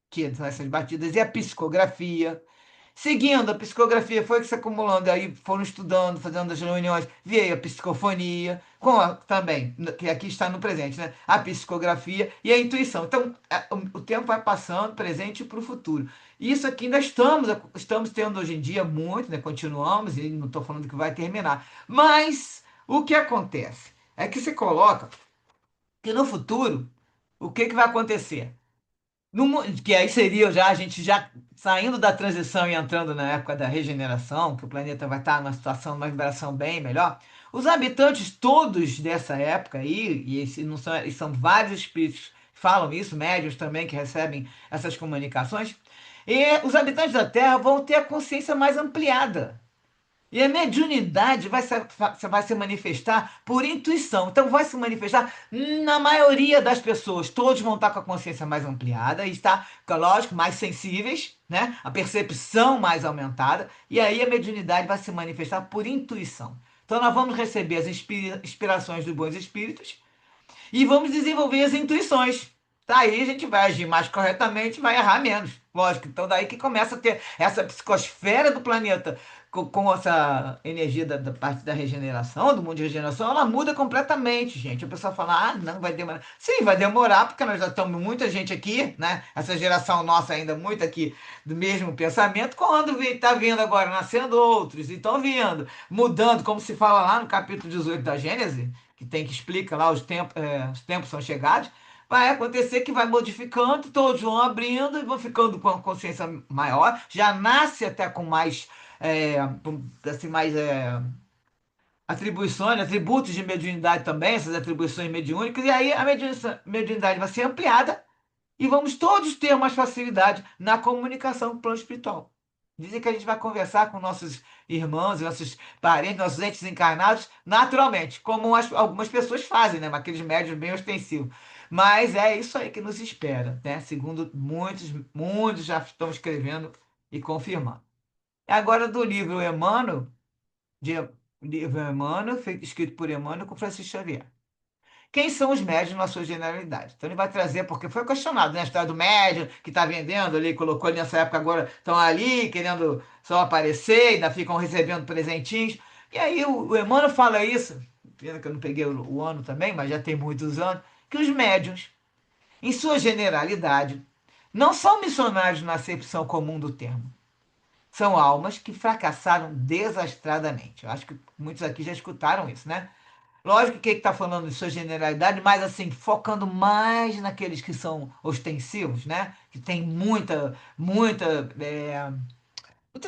que são essas batidas, e a psicografia. Seguindo, a psicografia foi se acumulando, aí foram estudando, fazendo as reuniões, veio a psicofonia, também, que aqui está no presente, né? A psicografia e a intuição. Então, o tempo vai passando, presente para o futuro. Isso aqui ainda estamos tendo hoje em dia muito, né? Continuamos, e não estou falando que vai terminar. Mas, o que acontece? É que se coloca que no futuro, o que vai acontecer? Que aí seria já a gente já saindo da transição e entrando na época da regeneração, que o planeta vai estar numa situação, numa vibração bem melhor. Os habitantes todos dessa época aí, não são, e são vários espíritos que falam isso, médiuns também que recebem essas comunicações, e os habitantes da Terra vão ter a consciência mais ampliada. E a mediunidade vai se manifestar por intuição. Então, vai se manifestar na maioria das pessoas. Todos vão estar com a consciência mais ampliada e estar, lógico, mais sensíveis, né? A percepção mais aumentada. E aí a mediunidade vai se manifestar por intuição. Então, nós vamos receber as inspirações dos bons espíritos e vamos desenvolver as intuições. Daí a gente vai agir mais corretamente, vai errar menos. Lógico. Então, daí que começa a ter essa psicosfera do planeta com essa energia da parte da regeneração, do mundo de regeneração, ela muda completamente, gente. A pessoa fala, ah, não, vai demorar. Sim, vai demorar, porque nós já estamos muita gente aqui, né? Essa geração nossa ainda muito aqui do mesmo pensamento, quando está vindo agora, nascendo outros, e estão vindo, mudando, como se fala lá no capítulo 18 da Gênesis, que tem que explica lá os tempos são chegados. Vai acontecer que vai modificando, todos vão abrindo e vão ficando com a consciência maior, já nasce até com mais, assim, mais atribuições, atributos de mediunidade também, essas atribuições mediúnicas, e aí a mediunidade vai ser ampliada e vamos todos ter mais facilidade na comunicação com o plano espiritual. Dizem que a gente vai conversar com nossos irmãos, nossos parentes, nossos entes encarnados, naturalmente, como algumas pessoas fazem, né? Aqueles médios bem ostensivos. Mas é isso aí que nos espera, né? Segundo muitos, muitos já estão escrevendo e confirmando. Agora do livro Emmanuel, de, livro Emmanuel, escrito por Emmanuel com Francisco Xavier. Quem são os médios na sua generalidade? Então ele vai trazer, porque foi questionado, né? A história do médium que está vendendo ali, colocou ali nessa época, agora estão ali querendo só aparecer, ainda ficam recebendo presentinhos. E aí o Emmanuel fala isso, pena que eu não peguei o ano também, mas já tem muitos anos, que os médiuns, em sua generalidade, não são missionários na acepção comum do termo. São almas que fracassaram desastradamente. Eu acho que muitos aqui já escutaram isso, né? Lógico que ele está falando de sua generalidade, mas assim, focando mais naqueles que são ostensivos, né? Que tem muitas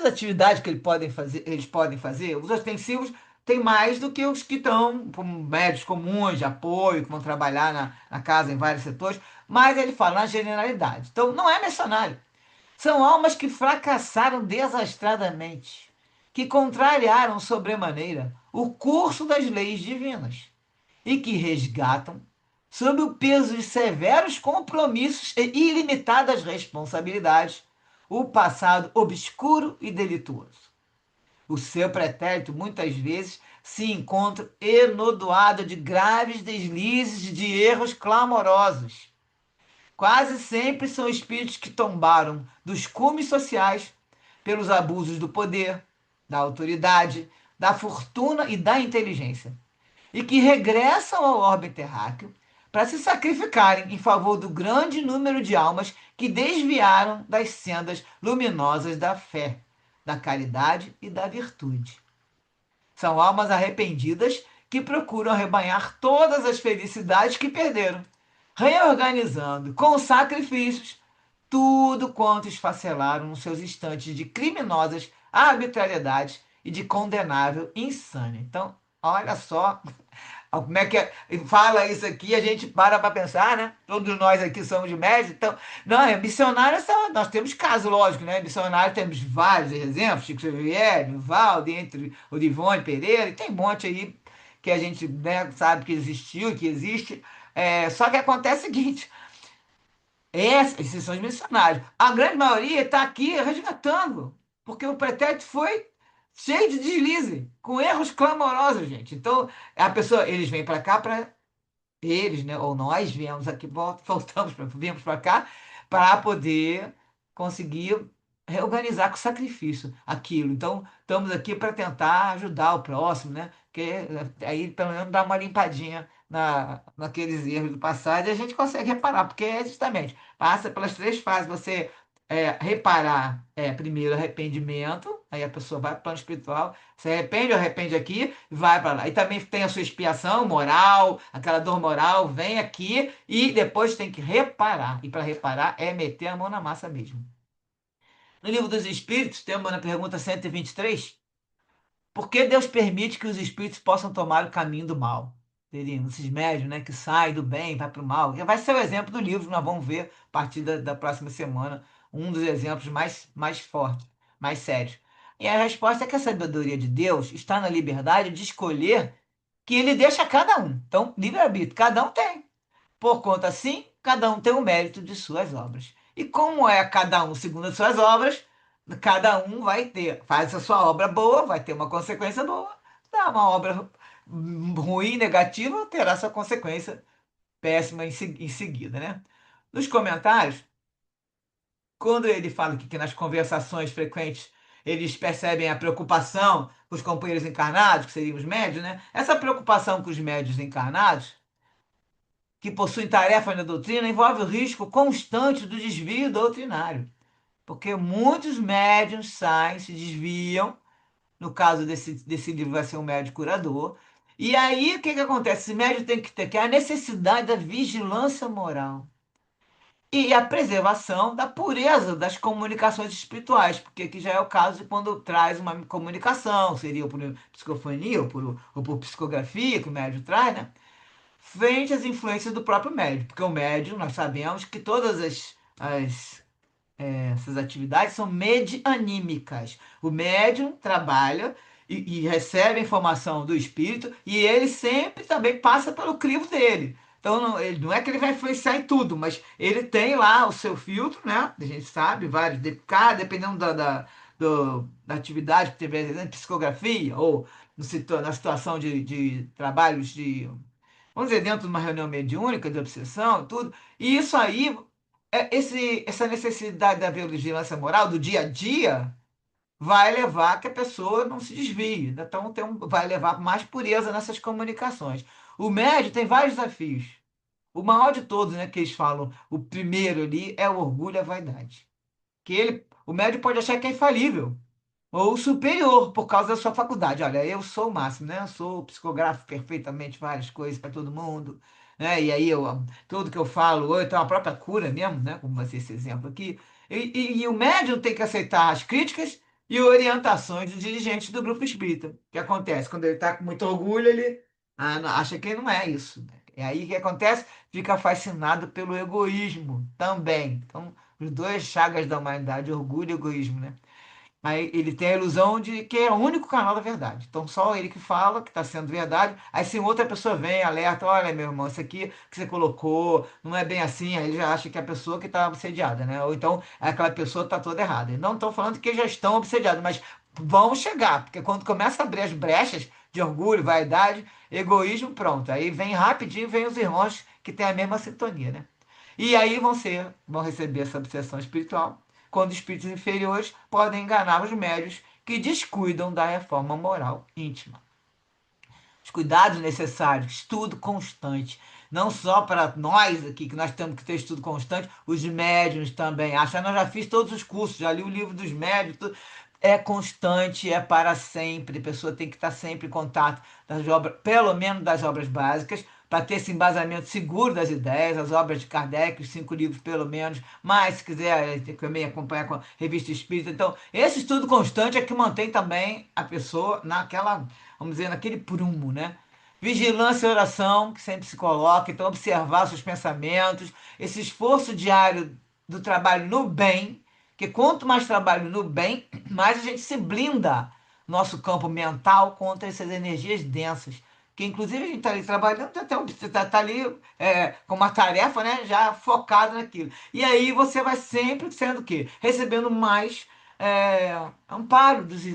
atividades que eles podem fazer. Os ostensivos têm mais do que os que estão como médios comuns, de apoio, que vão trabalhar na casa em vários setores, mas ele fala na generalidade. Então, não é mercenário. São almas que fracassaram desastradamente, que contrariaram sobremaneira o curso das leis divinas e que resgatam, sob o peso de severos compromissos e ilimitadas responsabilidades, o passado obscuro e delituoso. O seu pretérito, muitas vezes, se encontra enodoado de graves deslizes, de erros clamorosos. Quase sempre são espíritos que tombaram dos cumes sociais pelos abusos do poder, da autoridade, da fortuna e da inteligência, e que regressam ao orbe terráqueo para se sacrificarem em favor do grande número de almas que desviaram das sendas luminosas da fé, da caridade e da virtude. São almas arrependidas que procuram arrebanhar todas as felicidades que perderam, reorganizando com sacrifícios tudo quanto esfacelaram nos seus instantes de criminosas arbitrariedades e de condenável insânia. Então, olha só como é que fala isso aqui, a gente para pensar, né? Todos nós aqui somos médicos, então, não, missionário, nós temos casos, lógico, né? Missionário temos vários exemplos, Chico Xavier, Nivaldo, entre o Divone Pereira, e tem um monte aí que a gente, né, sabe que existiu, que existe. Só que acontece o seguinte, esses são os missionários. A grande maioria está aqui resgatando, porque o pretérito foi cheio de deslize, com erros clamorosos, gente. Então, eles vêm para cá para eles, né, ou nós viemos aqui, viemos para cá para poder conseguir reorganizar com sacrifício aquilo. Então, estamos aqui para tentar ajudar o próximo, né? Que aí pelo menos dá uma limpadinha naqueles erros do passado e a gente consegue reparar, porque é justamente passa pelas três fases. Você reparar primeiro arrependimento, aí a pessoa vai para o plano espiritual, se arrepende aqui, vai para lá. E também tem a sua expiação moral, aquela dor moral, vem aqui e depois tem que reparar. E para reparar é meter a mão na massa mesmo. No livro dos Espíritos, temos na pergunta 123, por que Deus permite que os espíritos possam tomar o caminho do mal? Teriam esses médios, né, que saem do bem, vai para o mal. Vai ser o exemplo do livro, nós vamos ver a partir da próxima semana, um dos exemplos mais fortes, mais sérios. E a resposta é que a sabedoria de Deus está na liberdade de escolher que ele deixa a cada um. Então, livre-arbítrio, cada um tem. Por conta assim, cada um tem o mérito de suas obras. E como é cada um segundo as suas obras, cada um vai ter, faz a sua obra boa, vai ter uma consequência boa, dá uma obra ruim, negativa, terá sua consequência péssima em seguida, né? Nos comentários, quando ele fala que nas conversações frequentes eles percebem a preocupação com os companheiros encarnados, que seriam os médios, né? Essa preocupação com os médios encarnados, que possuem tarefas na doutrina, envolve o risco constante do desvio doutrinário. Porque muitos médiuns saem, se desviam, no caso desse livro vai ser um médium curador, e aí o que que acontece? Esse médium tem que ter que é a necessidade da vigilância moral e a preservação da pureza das comunicações espirituais, porque aqui já é o caso de quando traz uma comunicação, seria por psicofonia ou por psicografia que o médium traz, né? Frente às influências do próprio médium, porque o médium, nós sabemos que todas essas atividades são medianímicas. O médium trabalha e recebe a informação do espírito e ele sempre também passa pelo crivo dele. Então, não é que ele vai influenciar em tudo, mas ele tem lá o seu filtro, né? A gente sabe, vários, dependendo da atividade que tiver, né, psicografia ou na situação de trabalhos vamos dizer, dentro de uma reunião mediúnica, de obsessão, tudo. E isso aí essa necessidade da vigilância moral do dia a dia vai levar que a pessoa não se desvie. Então, vai levar mais pureza nessas comunicações. O médio tem vários desafios. O maior de todos, né, que eles falam, o primeiro ali é o orgulho e a vaidade. O médio pode achar que é infalível ou superior por causa da sua faculdade. Olha, eu sou o máximo, né? Eu sou psicografo perfeitamente várias coisas para todo mundo, né? E aí tudo que eu falo, ou então a própria cura mesmo, né? Como vai ser esse exemplo aqui. E o médium tem que aceitar as críticas e orientações dos dirigentes do grupo espírita. O que acontece? Quando ele está com muito orgulho, ele acha que não é isso, né? E aí o que acontece? Fica fascinado pelo egoísmo também. Então, os dois chagas da humanidade, orgulho e egoísmo, né? Aí ele tem a ilusão de que é o único canal da verdade. Então só ele que fala que está sendo verdade. Aí se outra pessoa vem, alerta, olha, meu irmão, isso aqui que você colocou não é bem assim, aí ele já acha que é a pessoa que está obsediada, né? Ou então aquela pessoa está toda errada. E não estou falando que já estão obsediados, mas vão chegar, porque quando começa a abrir as brechas de orgulho, vaidade, egoísmo, pronto. Aí vem rapidinho, vem os irmãos que têm a mesma sintonia, né? E aí vão receber essa obsessão espiritual quando espíritos inferiores podem enganar os médios que descuidam da reforma moral íntima. Os cuidados necessários, estudo constante, não só para nós aqui, que nós temos que ter estudo constante, os médiuns também. Acho que eu já fiz todos os cursos, já li o livro dos médios, tudo. É constante, é para sempre. A pessoa tem que estar sempre em contato das obras, pelo menos das obras básicas, para ter esse embasamento seguro das ideias, as obras de Kardec, os 5 livros pelo menos, mas se quiser também acompanhar com a Revista Espírita. Então, esse estudo constante é que mantém também a pessoa naquela, vamos dizer, naquele prumo, né? Vigilância e oração, que sempre se coloca, então observar seus pensamentos, esse esforço diário do trabalho no bem, que quanto mais trabalho no bem, mais a gente se blinda nosso campo mental contra essas energias densas. Que inclusive a gente está ali trabalhando, tá ali com uma tarefa, né, já focado naquilo. E aí você vai sempre sendo o quê? Recebendo mais amparo dos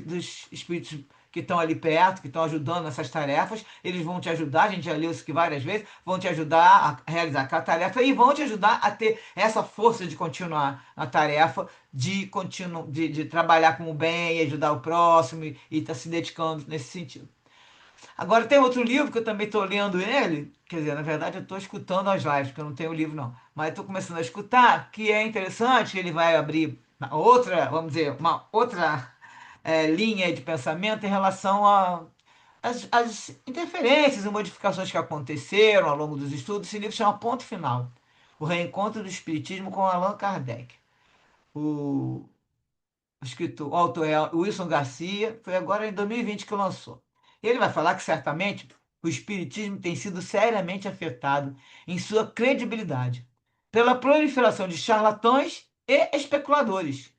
espíritos que estão ali perto, que estão ajudando nessas tarefas. Eles vão te ajudar, a gente já leu isso aqui várias vezes, vão te ajudar a realizar aquela tarefa e vão te ajudar a ter essa força de continuar a tarefa, de trabalhar com o bem, e ajudar o próximo e estar se dedicando nesse sentido. Agora tem outro livro que eu também estou lendo ele, quer dizer, na verdade eu estou escutando as lives, porque eu não tenho o livro não, mas estou começando a escutar, que é interessante, ele vai abrir outra, vamos dizer, uma outra linha de pensamento em relação às interferências e modificações que aconteceram ao longo dos estudos. Esse livro chama Ponto Final, O Reencontro do Espiritismo com Allan Kardec. O o autor é Wilson Garcia, foi agora em 2020 que lançou. Ele vai falar que certamente o espiritismo tem sido seriamente afetado em sua credibilidade pela proliferação de charlatões e especuladores,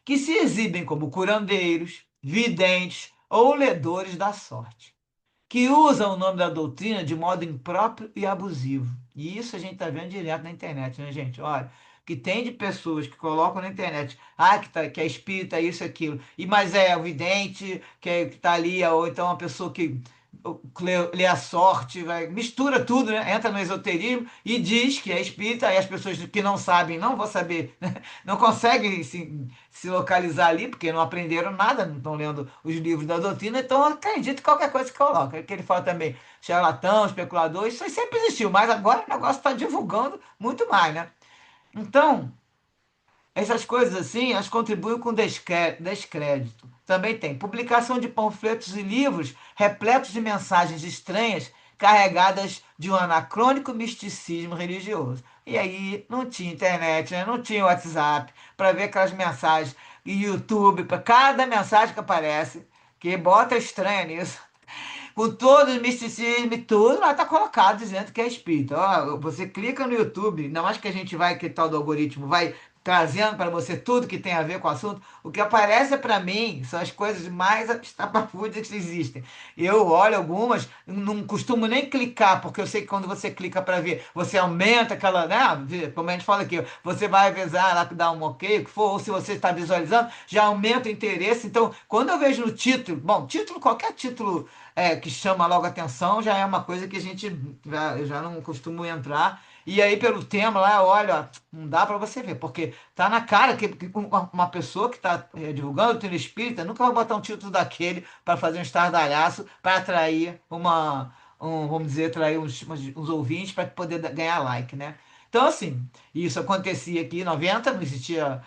que se exibem como curandeiros, videntes ou ledores da sorte, que usam o nome da doutrina de modo impróprio e abusivo. E isso a gente está vendo direto na internet, né, gente? Olha, que tem de pessoas que colocam na internet, que é espírita, isso, aquilo, mas é o vidente que tá ali, ou então uma pessoa que lê a sorte, mistura tudo, né? Entra no esoterismo e diz que é espírita, aí as pessoas que não sabem não vão saber, né? Não conseguem se localizar ali, porque não aprenderam nada, não estão lendo os livros da doutrina, então acredito em qualquer coisa que coloca. É que ele fala também, charlatão, especulador, isso aí sempre existiu, mas agora o negócio está divulgando muito mais, né? Então, essas coisas assim, elas contribuem com descrédito. Também tem publicação de panfletos e livros repletos de mensagens estranhas carregadas de um anacrônico misticismo religioso. E aí não tinha internet, né? Não tinha WhatsApp para ver aquelas mensagens e YouTube para cada mensagem que aparece, que bota estranha nisso com todo o misticismo e tudo, lá tá colocado dizendo que é espírita. Ó, você clica no YouTube, ainda mais que a gente vai, que tal do algoritmo, vai trazendo para você tudo que tem a ver com o assunto. O que aparece para mim são as coisas mais estapafúrdias que existem. Eu olho algumas, não costumo nem clicar, porque eu sei que quando você clica para ver, você aumenta aquela, né? Como a gente fala aqui, você vai avisar lá que dá um ok, o que for, ou se você está visualizando, já aumenta o interesse. Então, quando eu vejo no título, bom, título, qualquer título que chama logo atenção, já é uma coisa que a gente eu já não costumo entrar. E aí, pelo tema lá, olha, ó, não dá para você ver, porque tá na cara que uma pessoa que está divulgando o treino espírita nunca vai botar um título daquele para fazer um estardalhaço, para atrair vamos dizer, atrair uns ouvintes para poder ganhar like, né? Então, assim, isso acontecia aqui em 90, não existia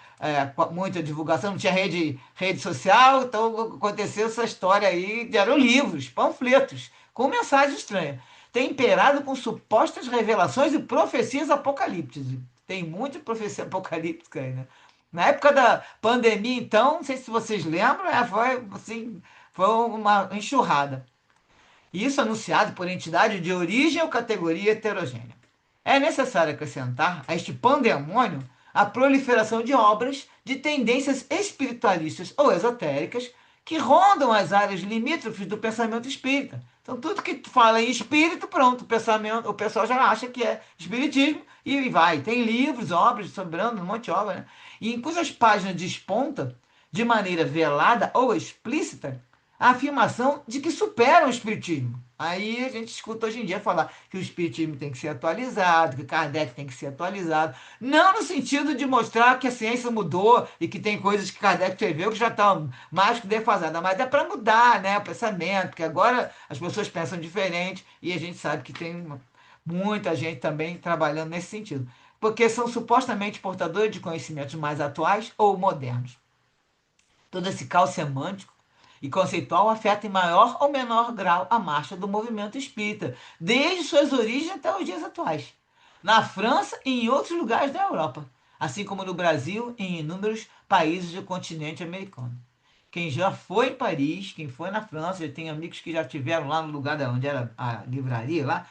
muita divulgação, não tinha rede social, então aconteceu essa história aí, eram livros, panfletos, com mensagens estranhas, temperado com supostas revelações e profecias apocalípticas. Tem muita profecia apocalíptica aí, né? Na época da pandemia, então, não sei se vocês lembram, foi assim, foi uma enxurrada. Isso anunciado por entidade de origem ou categoria heterogênea. É necessário acrescentar a este pandemônio a proliferação de obras de tendências espiritualistas ou esotéricas que rondam as áreas limítrofes do pensamento espírita. Então, tudo que fala em espírito, pronto, o pessoal já acha que é espiritismo e vai. Tem livros, obras sobrando, um monte de obra, né? E em cujas páginas desponta, de maneira velada ou explícita, a afirmação de que superam o espiritismo. Aí a gente escuta hoje em dia falar que o espiritismo tem que ser atualizado, que Kardec tem que ser atualizado. Não no sentido de mostrar que a ciência mudou e que tem coisas que Kardec escreveu que já estão mais que defasadas, mas é para mudar, né, o pensamento, porque agora as pessoas pensam diferente e a gente sabe que tem muita gente também trabalhando nesse sentido. Porque são supostamente portadores de conhecimentos mais atuais ou modernos. Todo esse caos semântico e conceitual afeta em maior ou menor grau a marcha do movimento espírita, desde suas origens até os dias atuais, na França e em outros lugares da Europa, assim como no Brasil e em inúmeros países do continente americano. Quem já foi em Paris, quem foi na França, já tem amigos que já estiveram lá no lugar onde era a livraria lá,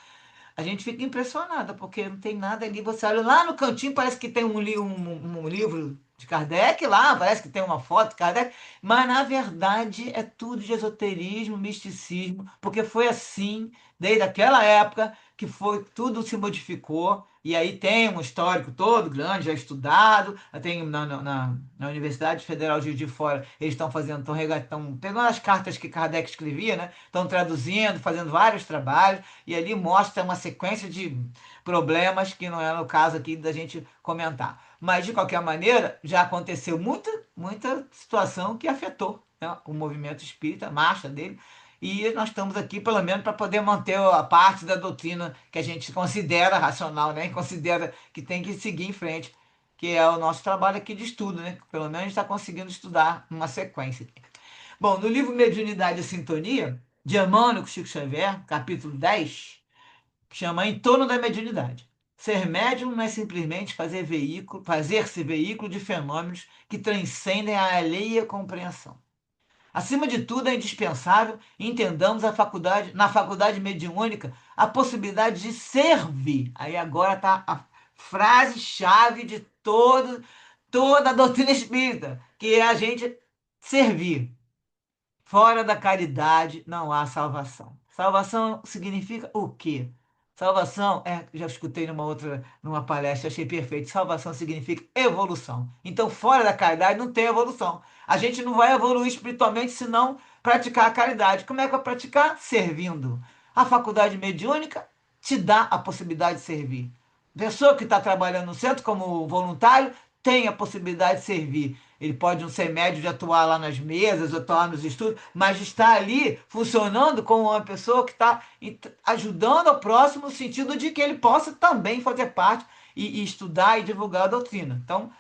a gente fica impressionada, porque não tem nada ali. Você olha lá no cantinho, parece que tem um livro de Kardec lá, parece que tem uma foto de Kardec, mas na verdade é tudo de esoterismo, misticismo, porque foi assim, desde aquela época, que foi, tudo se modificou. E aí tem um histórico todo grande, já estudado. Tem na Universidade Federal de Juiz de Fora, eles estão fazendo, estão pegando as cartas que Kardec escrevia, né? Estão traduzindo, fazendo vários trabalhos e ali mostra uma sequência de problemas que não é no caso aqui da gente comentar. Mas, de qualquer maneira, já aconteceu muita situação que afetou, né, o movimento espírita, a marcha dele, e nós estamos aqui, pelo menos, para poder manter a parte da doutrina que a gente considera racional, né, e considera que tem que seguir em frente, que é o nosso trabalho aqui de estudo, né? Pelo menos a gente está conseguindo estudar uma sequência. Bom, no livro Mediunidade e Sintonia, de Emmanuel com Chico Xavier, capítulo 10, que chama Em torno da mediunidade. Ser médium não é simplesmente fazer-se veículo de fenômenos que transcendem a alheia compreensão. Acima de tudo, é indispensável entendamos na faculdade mediúnica a possibilidade de servir. Aí agora está a frase-chave de toda a doutrina espírita, que é a gente servir. Fora da caridade não há salvação. Salvação significa o quê? Salvação já escutei numa palestra, achei perfeito. Salvação significa evolução. Então, fora da caridade não tem evolução. A gente não vai evoluir espiritualmente se não praticar a caridade. Como é que vai praticar? Servindo. A faculdade mediúnica te dá a possibilidade de servir. Pessoa que está trabalhando no centro como voluntário tem a possibilidade de servir. Ele pode não ser médio de atuar lá nas mesas, ou atuar nos estudos, mas está ali funcionando como uma pessoa que está ajudando ao próximo no sentido de que ele possa também fazer parte e estudar e divulgar a doutrina. Então,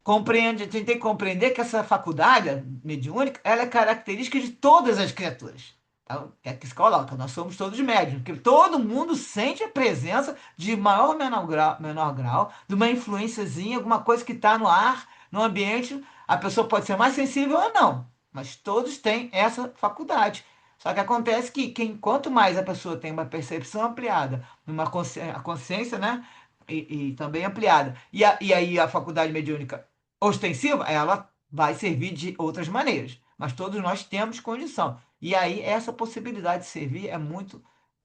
compreende, a gente tem que compreender que essa faculdade mediúnica, ela é característica de todas as criaturas. Então, é que se coloca, nós somos todos médiuns, porque todo mundo sente a presença de maior ou menor grau, de uma influenciazinha, alguma coisa que está no ar, no ambiente. A pessoa pode ser mais sensível ou não, mas todos têm essa faculdade. Só que acontece que quanto mais a pessoa tem uma percepção ampliada, uma consciência, a consciência, né? E também ampliada. E aí a faculdade mediúnica ostensiva, ela vai servir de outras maneiras, mas todos nós temos condição. E aí essa possibilidade de servir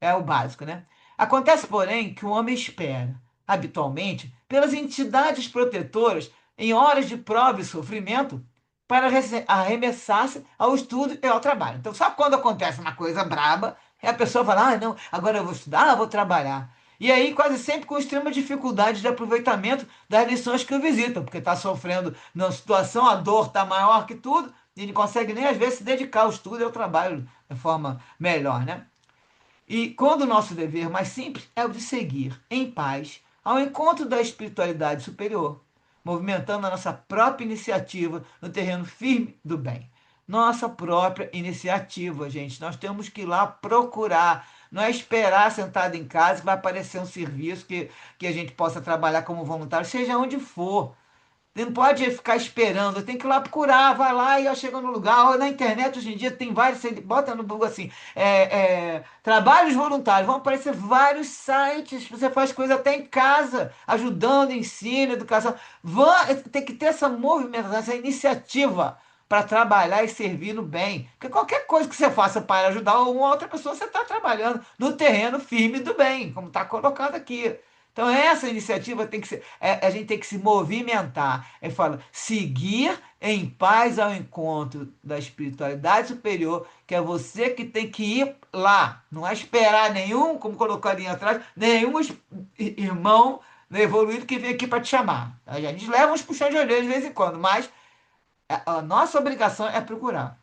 é o básico, né? Acontece, porém, que o homem espera, habitualmente, pelas entidades protetoras em horas de prova e sofrimento para arremessar-se ao estudo e ao trabalho. Então, só quando acontece uma coisa braba, a pessoa fala: ah, não, agora eu vou estudar, eu vou trabalhar. E aí, quase sempre com extrema dificuldade de aproveitamento das lições que o visitam, porque está sofrendo numa situação, a dor está maior que tudo, e não consegue nem às vezes se dedicar ao estudo e ao trabalho de forma melhor, né? E quando o nosso dever mais simples é o de seguir em paz ao encontro da espiritualidade superior, movimentando a nossa própria iniciativa no terreno firme do bem. Nossa própria iniciativa, gente. Nós temos que ir lá procurar. Não é esperar sentado em casa que vai aparecer um serviço que a gente possa trabalhar como voluntário, seja onde for. Não pode ficar esperando, tem que ir lá procurar, vai lá e chega no lugar. Ou na internet hoje em dia tem vários, você bota no Google assim, trabalhos voluntários, vão aparecer vários sites, você faz coisa até em casa, ajudando, ensino, educação. Tem que ter essa movimentação, essa iniciativa para trabalhar e servir no bem. Porque qualquer coisa que você faça para ajudar uma outra pessoa, você está trabalhando no terreno firme do bem, como está colocado aqui. Então, essa iniciativa tem que ser, a gente tem que se movimentar. Ele fala, seguir em paz ao encontro da espiritualidade superior, que é você que tem que ir lá. Não é esperar nenhum, como colocou ali atrás, nenhum irmão evoluído que vem aqui para te chamar. A gente leva uns puxões de orelha de vez em quando, mas a nossa obrigação é procurar.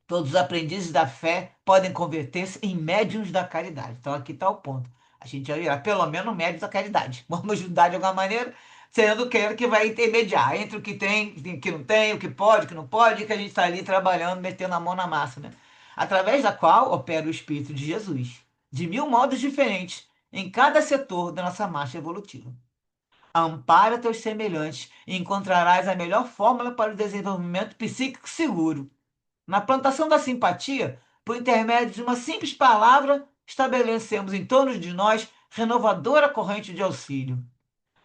Todos os aprendizes da fé podem converter-se em médiuns da caridade. Então aqui está o ponto. A gente vai virar pelo menos médiuns da caridade. Vamos ajudar de alguma maneira, sendo aquele que vai intermediar entre o que tem, o que não tem, o que pode, o que não pode, e que a gente está ali trabalhando, metendo a mão na massa, né? Através da qual opera o Espírito de Jesus, de mil modos diferentes, em cada setor da nossa marcha evolutiva. Ampara teus semelhantes e encontrarás a melhor fórmula para o desenvolvimento psíquico seguro. Na plantação da simpatia, por intermédio de uma simples palavra, estabelecemos em torno de nós renovadora corrente de auxílio.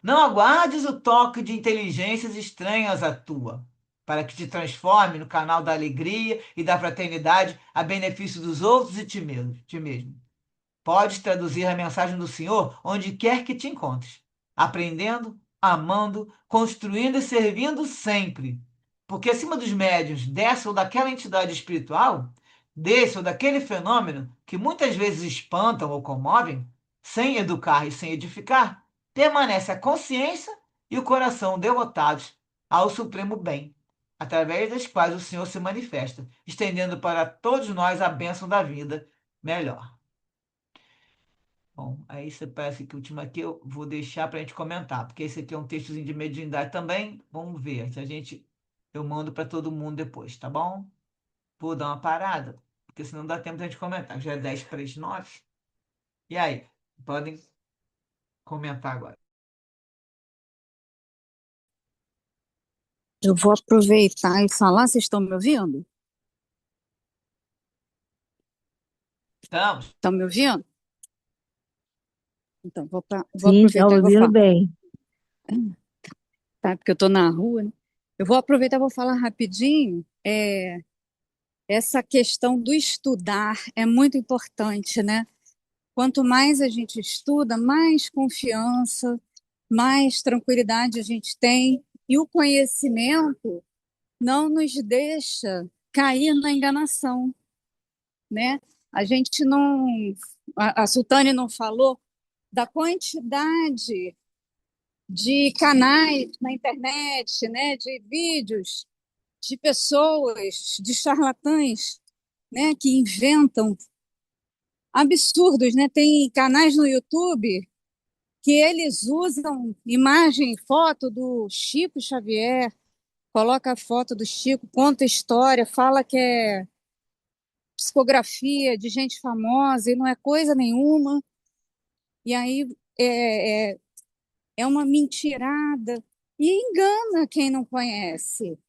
Não aguardes o toque de inteligências estranhas à tua, para que te transforme no canal da alegria e da fraternidade a benefício dos outros e ti mesmo. Podes traduzir a mensagem do Senhor onde quer que te encontres, aprendendo, amando, construindo e servindo sempre. Porque acima dos médiuns dessa ou daquela entidade espiritual, desse ou daquele fenômeno que muitas vezes espantam ou comovem, sem educar e sem edificar, permanece a consciência e o coração devotados ao supremo bem, através das quais o Senhor se manifesta, estendendo para todos nós a bênção da vida melhor. Bom, aí você parece que o último aqui eu vou deixar para a gente comentar, porque esse aqui é um textozinho de mediunidade também. Vamos ver se a gente eu mando para todo mundo depois, tá bom? Vou dar uma parada, porque senão não dá tempo de a gente comentar. Já é 10 para as 9. E aí, podem comentar agora. Eu vou aproveitar e falar, vocês estão me ouvindo? Estamos? Estão me ouvindo? Então, vou Sim, tá aproveitar e vou ouvindo falar, bem. tá? Porque eu estou na rua, né? Eu vou aproveitar e vou falar rapidinho. Essa questão do estudar é muito importante, né? Quanto mais a gente estuda, mais confiança, mais tranquilidade a gente tem, e o conhecimento não nos deixa cair na enganação, né? A gente não, a Sultane não falou da quantidade de canais na internet, né, de vídeos de pessoas, de charlatães, né, que inventam absurdos, né? Tem canais no YouTube que eles usam imagem, foto do Chico Xavier, coloca a foto do Chico, conta história, fala que é psicografia de gente famosa e não é coisa nenhuma. E aí é, é, é uma mentirada e engana quem não conhece,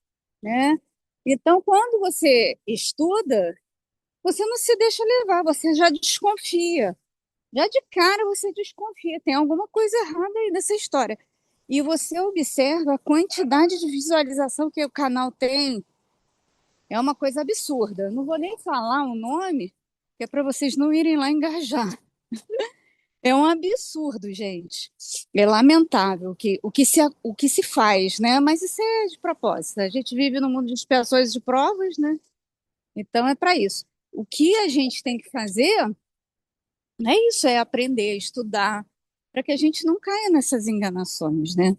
né? Então, quando você estuda, você não se deixa levar, você já desconfia. Já de cara você desconfia, tem alguma coisa errada aí nessa história. E você observa a quantidade de visualização que o canal tem, é uma coisa absurda. Não vou nem falar o nome, que é para vocês não irem lá engajar. É um absurdo, gente. É lamentável o que se faz, né? Mas isso é de propósito. A gente vive num mundo de expiações e de provas, né? Então é para isso. O que a gente tem que fazer é isso, é aprender, estudar, para que a gente não caia nessas enganações, né?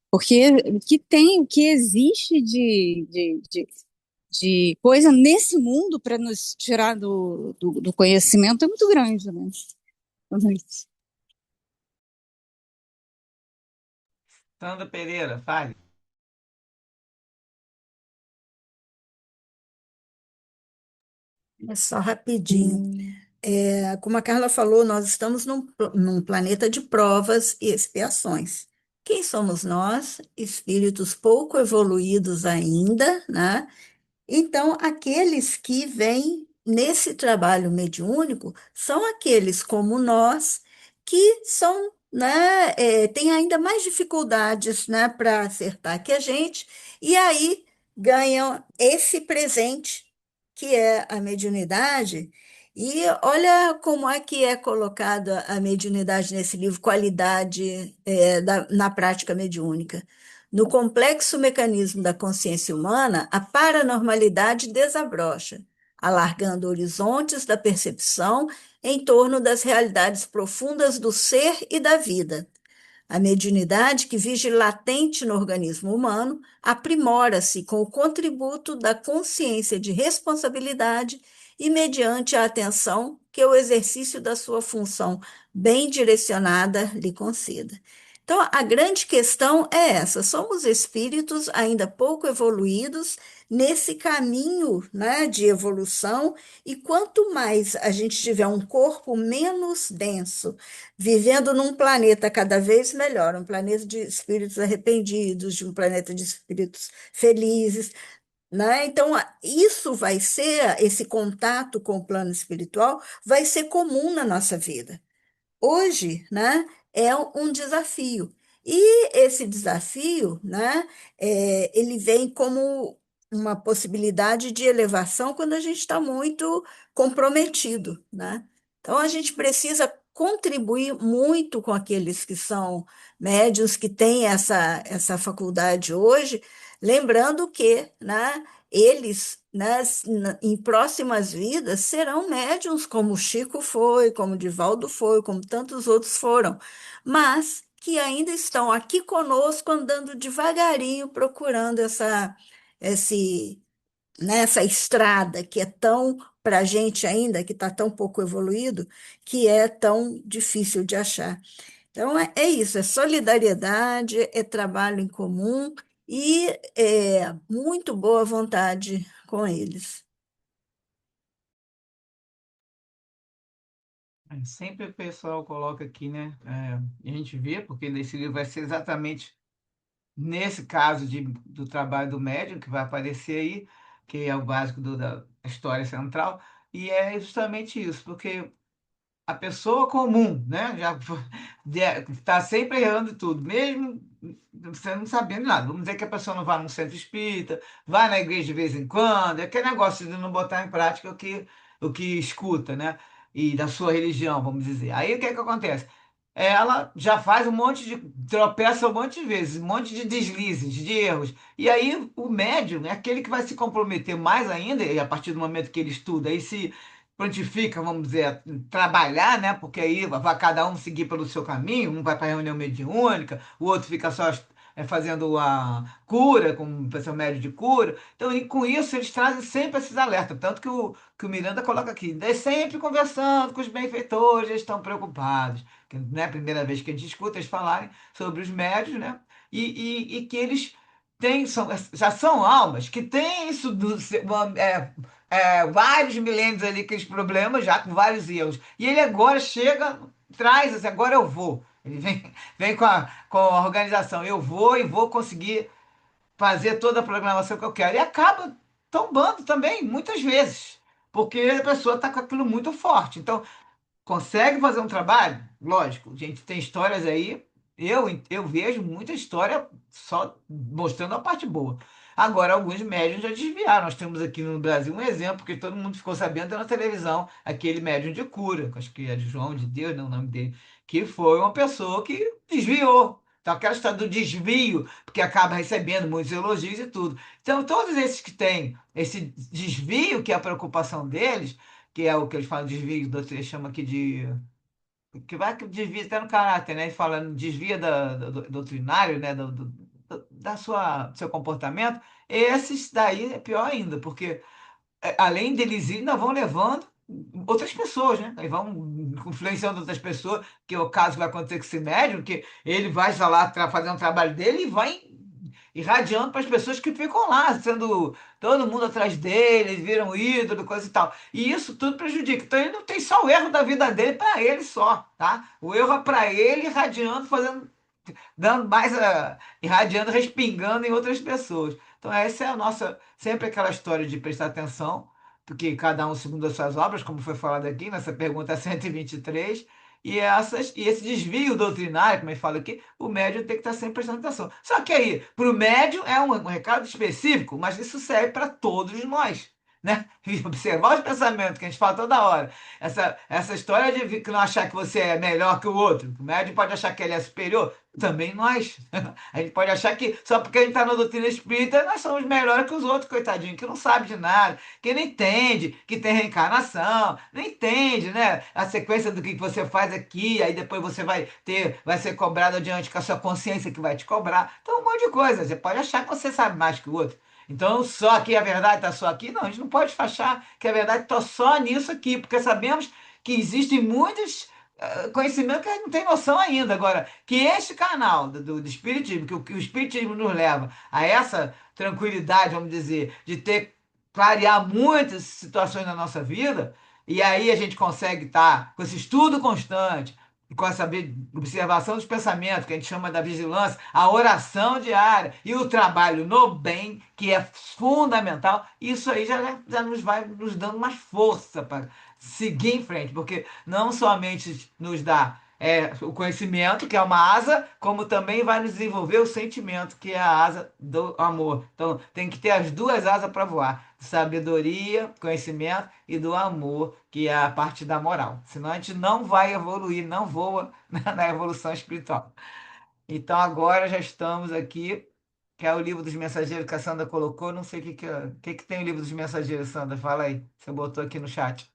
Porque o que existe de coisa nesse mundo para nos tirar do conhecimento é muito grande, né? Sandra Pereira, fale. É só rapidinho. Como a Carla falou, nós estamos num planeta de provas e expiações. Quem somos nós? Espíritos pouco evoluídos ainda, né? Então, aqueles que vêm nesse trabalho mediúnico são aqueles como nós que são, né, têm ainda mais dificuldades, né, para acertar que a gente, e aí ganham esse presente que é a mediunidade. E olha como é que é colocada a mediunidade nesse livro, Qualidade, na prática mediúnica. No complexo mecanismo da consciência humana, a paranormalidade desabrocha, alargando horizontes da percepção em torno das realidades profundas do ser e da vida. A mediunidade, que vive latente no organismo humano, aprimora-se com o contributo da consciência de responsabilidade e mediante a atenção que o exercício da sua função bem direcionada lhe conceda. Então, a grande questão é essa: somos espíritos ainda pouco evoluídos nesse caminho, né, de evolução, e quanto mais a gente tiver um corpo menos denso, vivendo num planeta cada vez melhor, um planeta de espíritos arrependidos, de um planeta de espíritos felizes, né? Então, isso vai ser, esse contato com o plano espiritual vai ser comum na nossa vida. Hoje, né, é um desafio. E esse desafio, né, ele vem como uma possibilidade de elevação quando a gente está muito comprometido, né? Então, a gente precisa contribuir muito com aqueles que são médios, que têm essa faculdade hoje, lembrando que, né, eles, né, em próximas vidas, serão médiuns, como o Chico foi, como o Divaldo foi, como tantos outros foram, mas que ainda estão aqui conosco, andando devagarinho, procurando esse, né, essa estrada que é tão, para a gente ainda, que está tão pouco evoluído, que é tão difícil de achar. Então, é isso, é solidariedade, é trabalho em comum e é muito boa vontade com eles. Sempre o pessoal coloca aqui, né? E a gente vê, porque nesse livro vai ser exatamente nesse caso do trabalho do médium que vai aparecer aí, que é o básico da história central, e é justamente isso, porque a pessoa comum, né? Já está sempre errando tudo, mesmo você não sabendo nada. Vamos dizer que a pessoa não vai num centro espírita, vai na igreja de vez em quando, é aquele negócio de não botar em prática o que escuta, né? E da sua religião, vamos dizer. Aí o que é que acontece? ela já faz um monte de, tropeça um monte de vezes, um monte de deslizes, de erros. E aí o médium é aquele que vai se comprometer mais ainda, e a partir do momento que ele estuda e se prontifica, vamos dizer, a trabalhar, né? Porque aí vai cada um seguir pelo seu caminho, um vai para a reunião mediúnica, o outro fica só fazendo a cura, como pessoa médio de cura. Então, e com isso, eles trazem sempre esses alertas. Tanto que o Miranda coloca aqui, é sempre conversando com os benfeitores, eles estão preocupados que não é a primeira vez que a gente escuta eles falarem sobre os médios, né? E que eles têm, já são almas que têm isso vários milênios ali, aqueles problemas, já com vários erros. E ele agora chega, traz assim, agora eu vou. Ele vem com a organização, eu vou e vou conseguir fazer toda a programação que eu quero. E acaba tombando também, muitas vezes, porque a pessoa está com aquilo muito forte. Então, consegue fazer um trabalho? Lógico, a gente tem histórias aí. Eu vejo muita história só mostrando a parte boa. Agora, alguns médiums já desviaram. Nós temos aqui no Brasil um exemplo que todo mundo ficou sabendo na televisão, aquele médium de cura, que acho que é de João de Deus, não é o nome dele, que foi uma pessoa que desviou. Então, aquela história do desvio, porque acaba recebendo muitos elogios e tudo. Então, todos esses que têm esse desvio, que é a preocupação deles, que é o que eles falam de desvio, eles chamam aqui de. Que vai que desvia até no caráter, né? Eles falam desvia do doutrinário, né? Do seu comportamento. Esses daí é pior ainda, porque além deles ir, ainda vão levando outras pessoas, né? Aí vão influenciando outras pessoas, que é o caso que vai acontecer com esse médium, que ele vai lá fazer um trabalho dele e vai irradiando para as pessoas que ficam lá, sendo todo mundo atrás dele, eles viram ídolo, coisa e tal. E isso tudo prejudica. Então ele não tem só o erro da vida dele para ele só, tá? O erro é para ele irradiando, fazendo dando mais irradiando, respingando em outras pessoas. Então, essa é a nossa, sempre aquela história de prestar atenção, porque cada um segundo as suas obras, como foi falado aqui nessa pergunta 123, e esse desvio doutrinário, como ele fala aqui, o médium tem que estar sempre prestando atenção. Só que aí, para o médium é um recado específico, mas isso serve para todos nós. Né? E observar os pensamentos que a gente fala toda hora. Essa história de que não achar que você é melhor que o outro, que o médium pode achar que ele é superior, também nós. A gente pode achar que só porque a gente está na doutrina espírita, nós somos melhores que os outros, coitadinho, que não sabe de nada, que não entende que tem reencarnação, não entende, né? A sequência do que você faz aqui, aí depois você vai ser cobrado adiante com a sua consciência que vai te cobrar. Então, um monte de coisa. Você pode achar que você sabe mais que o outro. Então, só que a verdade está só aqui? Não, a gente não pode achar que a verdade está só nisso aqui, porque sabemos que existem muitos conhecimentos que a gente não tem noção ainda. Agora, que este canal do Espiritismo, que o Espiritismo nos leva a essa tranquilidade, vamos dizer, de ter, clarear muitas situações na nossa vida, e aí a gente consegue estar com esse estudo constante, e com essa observação dos pensamentos, que a gente chama da vigilância, a oração diária e o trabalho no bem, que é fundamental, isso aí já nos vai nos dando mais força para seguir em frente, porque não somente nos dá o conhecimento, que é uma asa, como também vai nos desenvolver o sentimento, que é a asa do amor. Então, tem que ter as duas asas para voar: sabedoria, conhecimento e do amor, que é a parte da moral. Senão a gente não vai evoluir, não voa na evolução espiritual. Então, agora já estamos aqui, que é o livro dos mensageiros que a Sandra colocou. Não sei o que tem o livro dos mensageiros, Sandra. Fala aí. Você botou aqui no chat.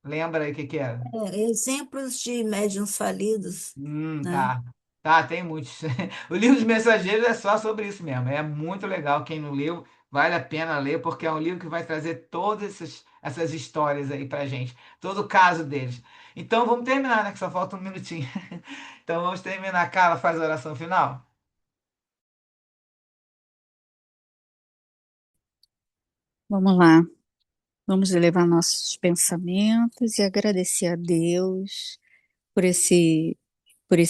Lembra aí o que era? Exemplos de médiuns falidos, né? Tá. Tá, tem muitos. O livro dos Mensageiros é só sobre isso mesmo. É muito legal. Quem não leu, vale a pena ler, porque é um livro que vai trazer todas essas histórias aí pra gente. Todo o caso deles. Então vamos terminar, né? Que só falta um minutinho. Então vamos terminar. Carla, faz a oração final. Vamos lá. Vamos elevar nossos pensamentos e agradecer a Deus por esse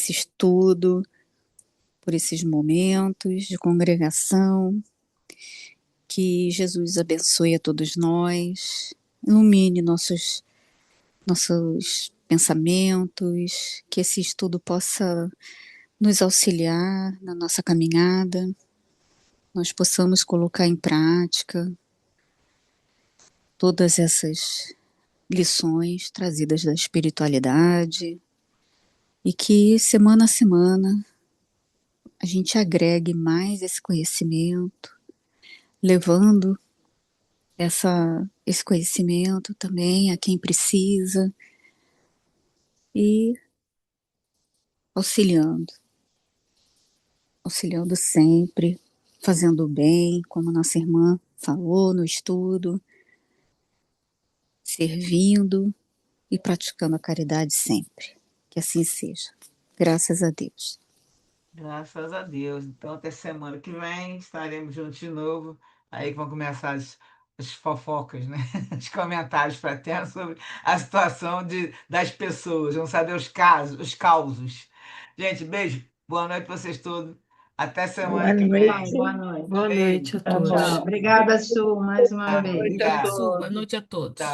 estudo, por esses momentos de congregação. Que Jesus abençoe a todos nós, ilumine nossos pensamentos, que esse estudo possa nos auxiliar na nossa caminhada, nós possamos colocar em prática todas essas lições trazidas da espiritualidade e que semana a semana a gente agregue mais esse conhecimento, levando esse conhecimento também a quem precisa e auxiliando, auxiliando sempre, fazendo o bem, como nossa irmã falou no estudo, servindo e praticando a caridade sempre. Que assim seja. Graças a Deus. Graças a Deus. Então, até semana que vem estaremos juntos de novo. Aí que vão começar as fofocas, né? Os comentários fraternos sobre a situação das pessoas. Vamos saber os casos, os causos. Gente, beijo. Boa noite para vocês todos. Até Boa semana que Tchau, noite. vem. boa noite. Boa noite Beijo. a Tchau, tchau. todos. Obrigada, Su, mais uma Ah, vez. Obrigada, obrigado. Su. Boa noite a todos. Tchau.